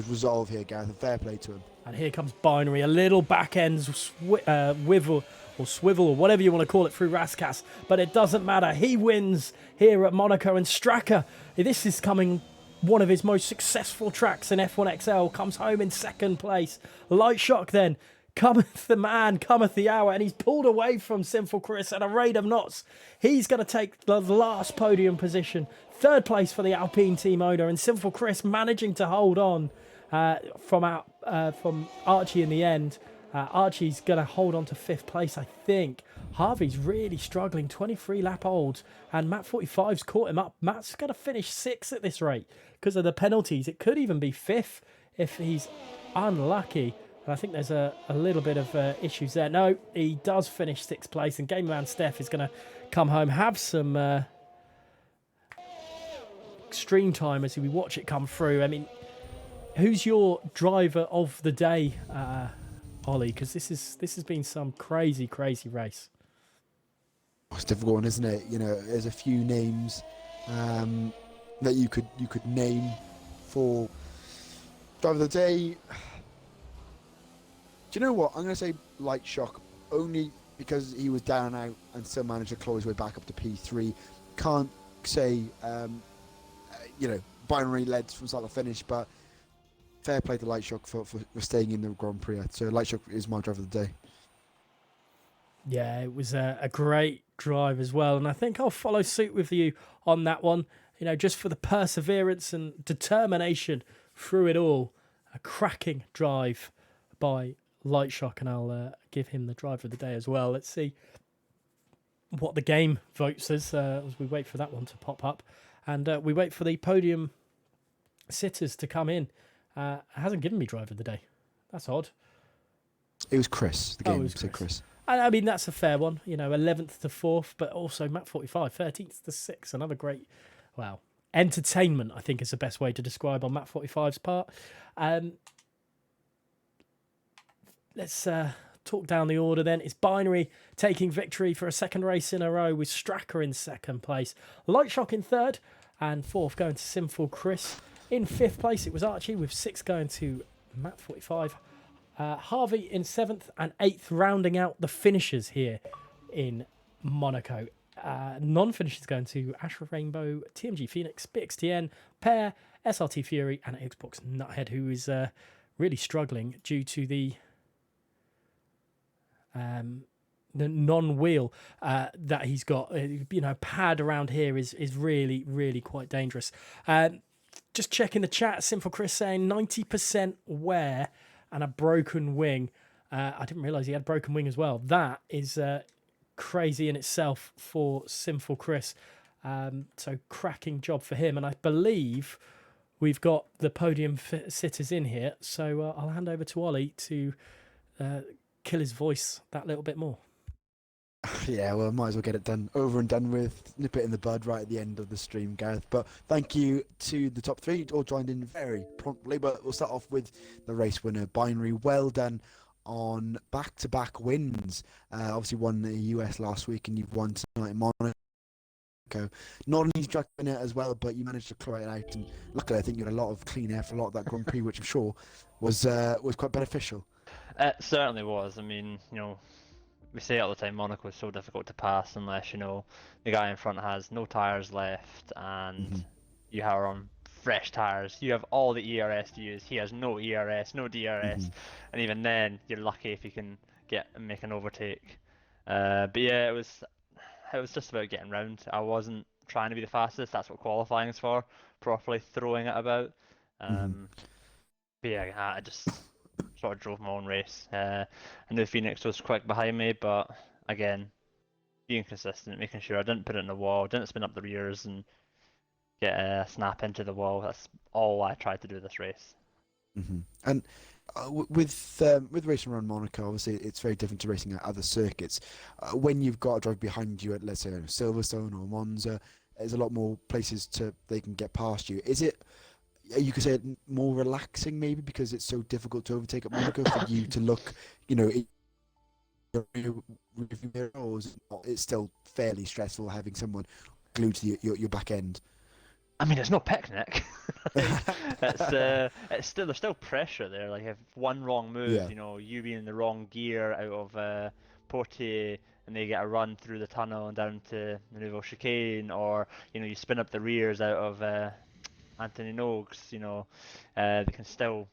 resolve here, Gareth. Fair play to him. And here comes Binary, a little back end wivel or swivel or whatever you want to call it through Raskas, but it doesn't matter. He wins here at Monaco, and Straka, this is coming one of his most successful tracks in F1XL, comes home in second place. Lightshock then, cometh the man, cometh the hour, and he's pulled away from Sinful Chris at a rate of knots. He's going to take the last podium position. Third place for the Alpine team owner, and Sinful Chris managing to hold on from Archie in the end. Archie's going to hold on to 5th place, I think. Harvey's really struggling, 23 lap old, and Matt 45's caught him up. Matt's going to finish 6th at this rate because of the penalties. It could even be 5th if he's unlucky. And I think there's a little bit of issues there. No, he does finish 6th place, and Game Man Steph is going to come home, have some extreme time as we watch it come through. I mean, who's your driver of the day, Ollie? Because this has been some crazy race. It's a difficult one, isn't it? You know, there's a few names that you could name for driver of the day. Do you know what? I'm going to say Lightshock, only because he was down and out and still managed to claw his way back up to P3. Can't say, Binary led from start to finish, but fair play to Lightshock for staying in the Grand Prix. So Lightshock is my driver of the day. Yeah, it was a great drive as well, and I think I'll follow suit with you on that one. You know, just for the perseverance and determination through it all. A cracking drive by Lightshock, and I'll give him the driver of the day as well. Let's see what the game votes as we wait for that one to pop up, and we wait for the podium sitters to come in. It hasn't given me driver of the day. That's odd. It was Chris. The game said Chris. I mean, that's a fair one. You know, 11th to 4th, but also Matt 45, 13th to 6th. Another great, entertainment, I think is the best way to describe on Matt 45's part. Let's talk down the order then. It's Binary taking victory for a second race in a row with Straka in second place. Lightshock in third, and 4th going to Sinful Chris. In 5th place, it was Archie, with 6th going to Matt 45. Harvey in 7th and 8th, rounding out the finishers here in Monaco. Non-finishers going to Ashra Rainbow, TMG Phoenix, BXTN, Pear, SRT Fury, and Xbox Nuthead, who is really struggling due to the non-wheel that he's got. Pad around here is really quite dangerous. Just checking the chat, Sinful Chris saying 90% wear and a broken wing. I didn't realise he had a broken wing as well. That is crazy in itself for Sinful Chris. So cracking job for him. And I believe we've got the podium sitters in here. So I'll hand over to Ollie to kill his voice that little bit more. Yeah, well, might as well get it done, over and done with, nip it in the bud right at the end of the stream, Gareth. But thank you to the top 3, all joined in very promptly. But we'll start off with the race winner, Binary. Well done on back-to-back wins. Obviously won the US last week, and you've won tonight in Monaco. Not an easy track to win it as well, but you managed to claw it out. And luckily, I think you had a lot of clean air for a lot of that Grand Prix, which I'm sure was quite beneficial. It certainly was. I mean, we say it all the time, Monaco is so difficult to pass unless, the guy in front has no tyres left and Hmm. you are on fresh tyres. You have all the ERS to use. He has no ERS, no Hmm. DRS, and even then, you're lucky if you can make an overtake. But yeah, it was just about getting round. I wasn't trying to be the fastest. That's what qualifying is for, properly throwing it about. Hmm. Um, but yeah, I just sort of drove my own race. I knew Phoenix was quick behind me, but again, being consistent, making sure I didn't put it in the wall, didn't spin up the rears and get a snap into the wall. That's all I tried to do this race. Hmm. And with racing around Monaco, obviously it's very different to racing at other circuits. When you've got a driver behind you at, let's say, Silverstone or Monza, there's a lot more places they can get past you. Is it, you could say, it more relaxing maybe because it's so difficult to overtake at Monaco for you to look, in your rearview mirror, or it's still fairly stressful having someone glued to your back end? I mean, it's no picnic. Like, it's still there's still pressure there. Like if one wrong move, Yeah. you being in the wrong gear out of Portier, and they get a run through the tunnel and down to the Nouveau Chicane, or you spin up the rears out of Anthony Noakes. They can still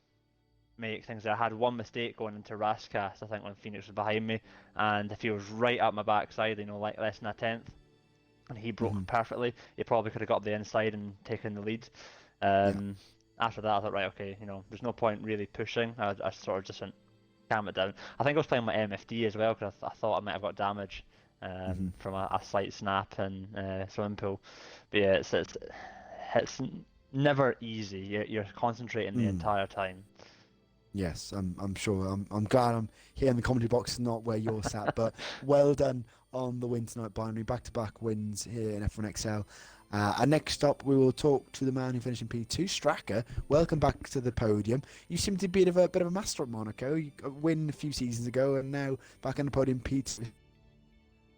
make things. I had one mistake going into Rascast, I think, when Phoenix was behind me, and if he was right up my backside, like less than a tenth, and he broke Hmm. perfectly, he probably could have got up the inside and taken the lead. Yeah. Um, After that, I thought, right, okay, there's no point really pushing. I sort of just went, calm it down. I think I was playing my MFD as well because I thought I might have got damage Hmm. from a slight snap and swimming pool. But yeah, it's never easy. You're concentrating the Mm. entire time. Yes, I'm sure. I'm glad I'm here in the commentary box, not where you're sat. But well done on the win tonight, Binary. Back-to-back wins here in F1XL. And next up, we will talk to the man who finished in P2, Stracker. Welcome back to the podium. You seem to be a bit of a master at Monaco. You got a win a few seasons ago, and now back on the podium, P2.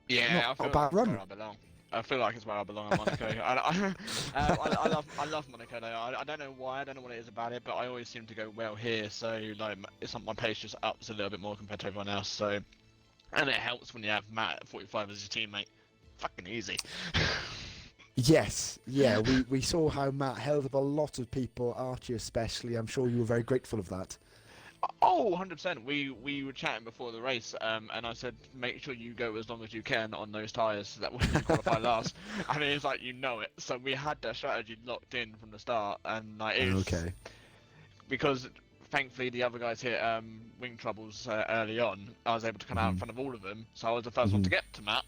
Yeah, Not I a feel bad like it's run. where I belong. I feel like it's where I belong at Monaco. I love Monaco though. I don't know why. I don't know what it is about it, but I always seem to go well here. So like, it's like my pace just ups a little bit more compared to everyone else. So, and it helps when you have Matt at 45 as your teammate. Fucking easy. Yes, yeah, we saw how Matt held up a lot of people, Archie especially. I'm sure you were very grateful of that. Oh, 100%. We were chatting before the race, and I said, make sure you go as long as you can on those tyres so that when you qualify last. And it's like, it. So we had that strategy locked in from the start, and like, it's Okay. because thankfully the other guys hit wing troubles early on. I was able to come out in Hmm. front of all of them, so I was the first one Hmm. to get to Matt.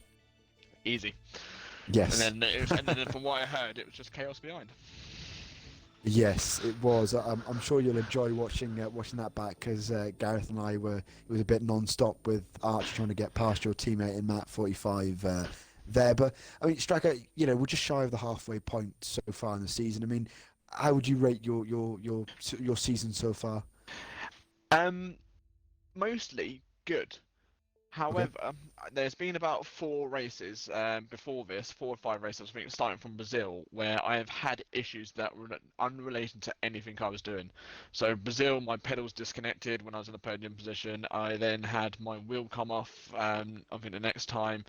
Easy. Yes. And then from what I heard, it was just chaos behind. Yes, it was. I'm sure you'll enjoy watching that back because Gareth and I it was a bit non-stop with Arch trying to get past your teammate in Matt 45 there. But I mean, Striker, we're just shy of the halfway point so far in the season. I mean, how would you rate your season so far? Um, Mostly good. Okay. However, there's been about 4 races before this, 4 or 5 races, I think, starting from Brazil, where I have had issues that were unrelated to anything I was doing. So Brazil, my pedals disconnected when I was in the podium position. I then had my wheel come off. I think the next time,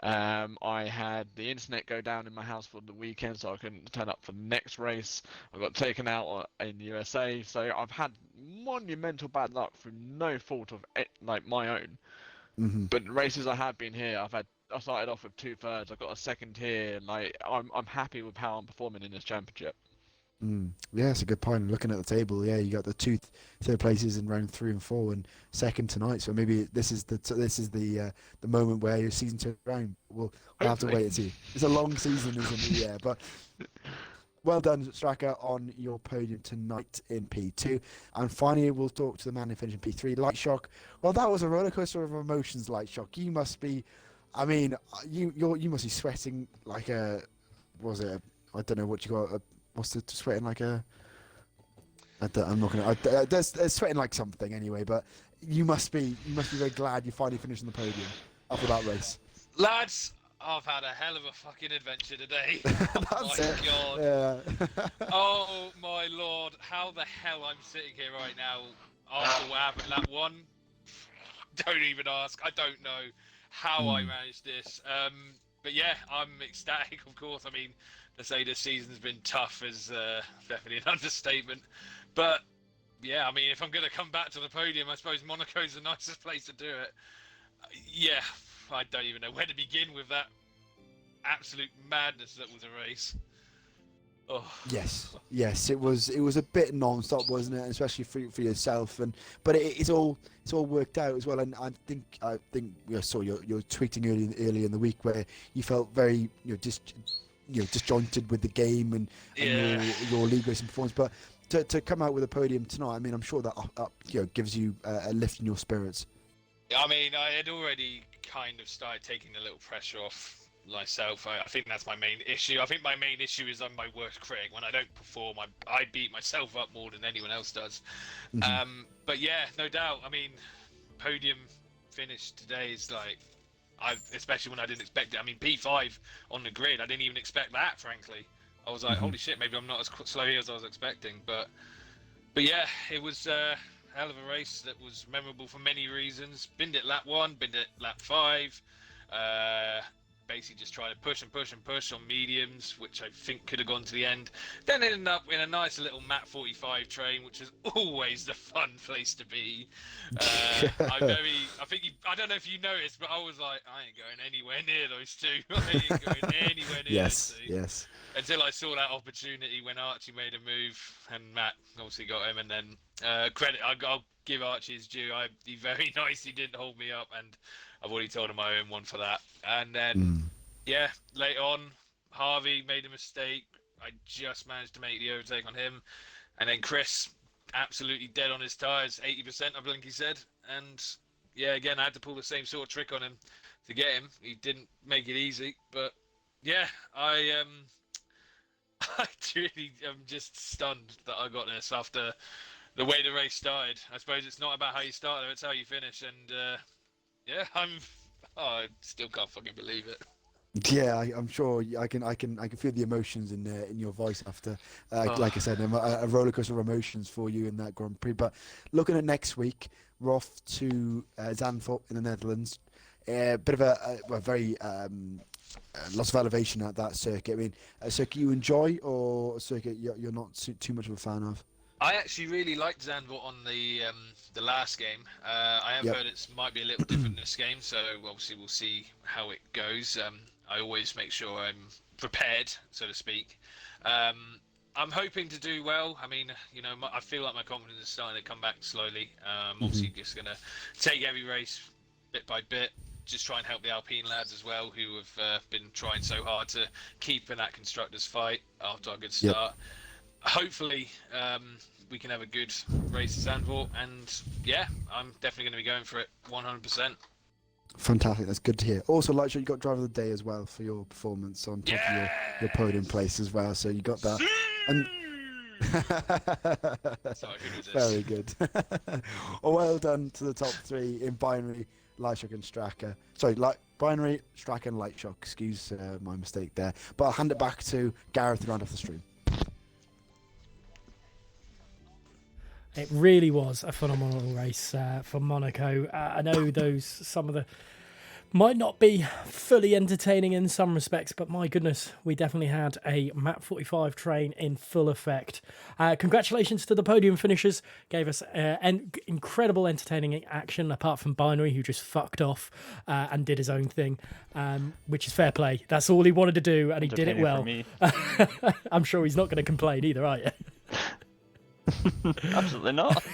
I had the internet go down in my house for the weekend, so I couldn't turn up for the next race. I got taken out in the USA, so I've had monumental bad luck through no fault of like my own. Hmm. But the races I have been here, I started off with 2/3. I got a second here. Like I'm happy with how I'm performing in this championship. Mm. Yeah, it's a good point. Looking at the table, yeah, you got the third places in round 3 and 4, and second tonight. So maybe this is the moment where your season turns around. We'll have to Hopefully. wait and see. It's a long season, isn't it? Yeah, but well done, Striker, on your podium tonight in P2. And finally, we'll talk to the man who finished in P3, Light Shock. Well, that was a roller coaster of emotions, Light Shock. You must be, I mean, you must be sweating like was it? I don't know what you got. What's the sweating like a? I'm not gonna. There's sweating like something anyway. But you must be very glad you finally finished on the podium after that race. Lads, I've had a hell of a fucking adventure today. Oh That's my it. god. Yeah. Oh my lord. How the hell I'm sitting here right now after what happened that one? Don't even ask. I don't know. how I managed this. But yeah, I'm ecstatic, of course. I mean, to say this season's been tough is definitely an understatement. But yeah, I mean, if I'm going to come back to the podium, I suppose Monaco's the nicest place to do it. Yeah, I don't even know where to begin with that absolute madness that was a race. Oh. Yes, it was a bit non-stop, wasn't it? Especially for yourself, but it's all worked out as well. And I think I saw your tweeting early in the week where you felt very disjointed with the game and your league racing performance. But to come out with a podium tonight, I mean, I'm sure that gives you a lift in your spirits. I mean, I had already kind of started taking a little pressure off myself. I think that's my main issue. I think my main issue is I'm my worst critic. When I don't perform, I beat myself up more than anyone else does. But yeah, no doubt. I mean, podium finish today is like, especially when I didn't expect it. I mean, P5 on the grid, I didn't even expect that, frankly. I was like, holy shit, maybe I'm not as slow here as I was expecting. But yeah, it was a hell of a race that was memorable for many reasons. Binned it lap 1, binned it lap 5. Basically just trying to push on mediums, which I think could have gone to the end. Then ended up in a nice little Mat 45 train, which is always the fun place to be. I don't know if you noticed, but I was like, I ain't going anywhere near those two. I ain't going anywhere near those two. Yes. Until I saw that opportunity when Archie made a move, and Matt obviously got him. And then credit, I'll give Archie his due. He very nicely didn't hold me up, and I've already told him I own one for that. And then, yeah, later on, Harvey made a mistake. I just managed to make the overtake on him. And then Chris, absolutely dead on his tyres, 80%, I think he said. And, yeah, again, I had to pull the same sort of trick on him to get him. He didn't make it easy. But, yeah, I truly am just stunned that I got this after the way the race started. I suppose it's not about how you start, though, it's how you finish. And, yeah, I still can't fucking believe it. Yeah, I'm sure I can feel the emotions in your voice after, like I said, a roller coaster of emotions for you in that Grand Prix. But looking at next week, we're off to Zandvoort in the Netherlands. A bit of a very lots of elevation at that circuit. I mean, a circuit you enjoy, or a circuit you're not too much of a fan of? I actually really liked Zandvoort on the last game. I have heard it might be a little different this game, so obviously we'll see how it goes. I always make sure I'm prepared, so to speak. I'm hoping to do well. I mean, I feel like my confidence is starting to come back slowly. Obviously just going to take every race bit by bit, just try and help the Alpine lads as well, who have been trying so hard to keep in that constructors fight after our good start. Hopefully we can have a good race at Zandvoort, and yeah, I'm definitely going to be going for it 100%. Fantastic, that's good to hear. Also, Lightshot, you got driver of the day as well for your performance on top of your podium place as well, so you got that. And Sorry, who was this? very good. Well done to the top 3 in Binary, Lightshock and Stracker. Sorry, Binary, Stracker and Lightshock. Excuse my mistake there. But I'll hand it back to Gareth to round off the stream. It really was a phenomenal race for Monaco. I know some of the might not be fully entertaining in some respects, but my goodness, we definitely had a Mat 45 train in full effect. Congratulations to the podium finishers. Gave us incredible entertaining action, apart from Binary, who just fucked off and did his own thing, which is fair play. That's all he wanted to do, and he did it well. I'm sure he's not going to complain either, are you? Absolutely not.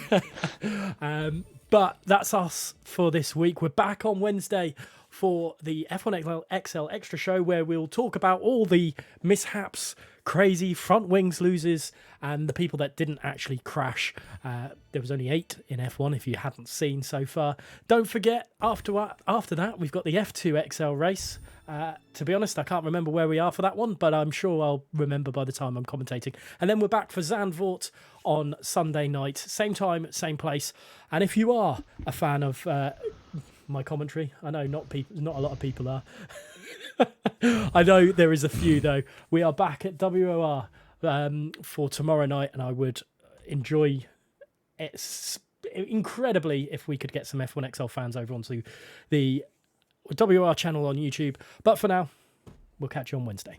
But that's us for this week. We're back on Wednesday for the F1XL Extra Show, where we'll talk about all the mishaps, crazy front wings losers, and the people that didn't actually crash. There was only 8 in F1, if you hadn't seen so far. Don't forget, after that, we've got the F2XL race. To be honest, I can't remember where we are for that one, but I'm sure I'll remember by the time I'm commentating. And then we're back for Zandvoort on Sunday night, same time, same place. And if you are a fan of my commentary, I know not a lot of people are. I know there is a few though. We are back at WOR for tomorrow night, and I would enjoy it incredibly if we could get some F1XL fans over onto the WR channel on YouTube. But for now, we'll catch you on Wednesday.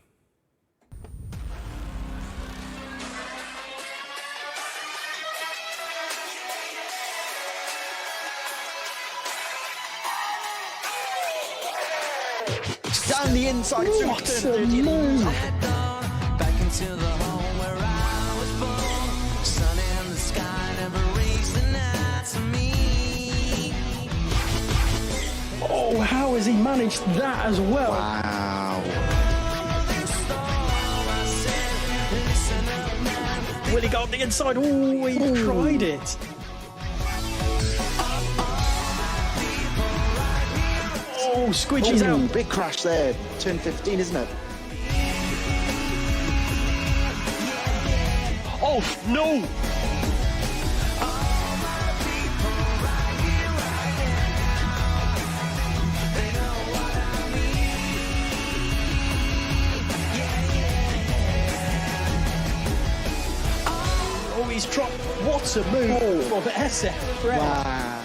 Down the inside. What a move! Back into the home where I was born. Sun in the sky never reached the night to me. Oh, how has he managed that as well? Wow. Will he go on the inside? Oh, he tried it. Oh, Squidgy's out. Big crash there. Turn 15, isn't it? Oh, no! Oh, he's dropped. What a move for the SF. Wow.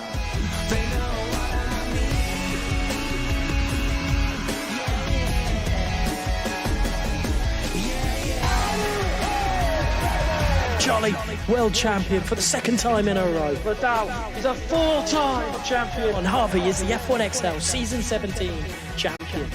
Jolly, world champion for the second time in a row. Vidal is a four-time champion. And Harvey is the F1XL Season 17 champion.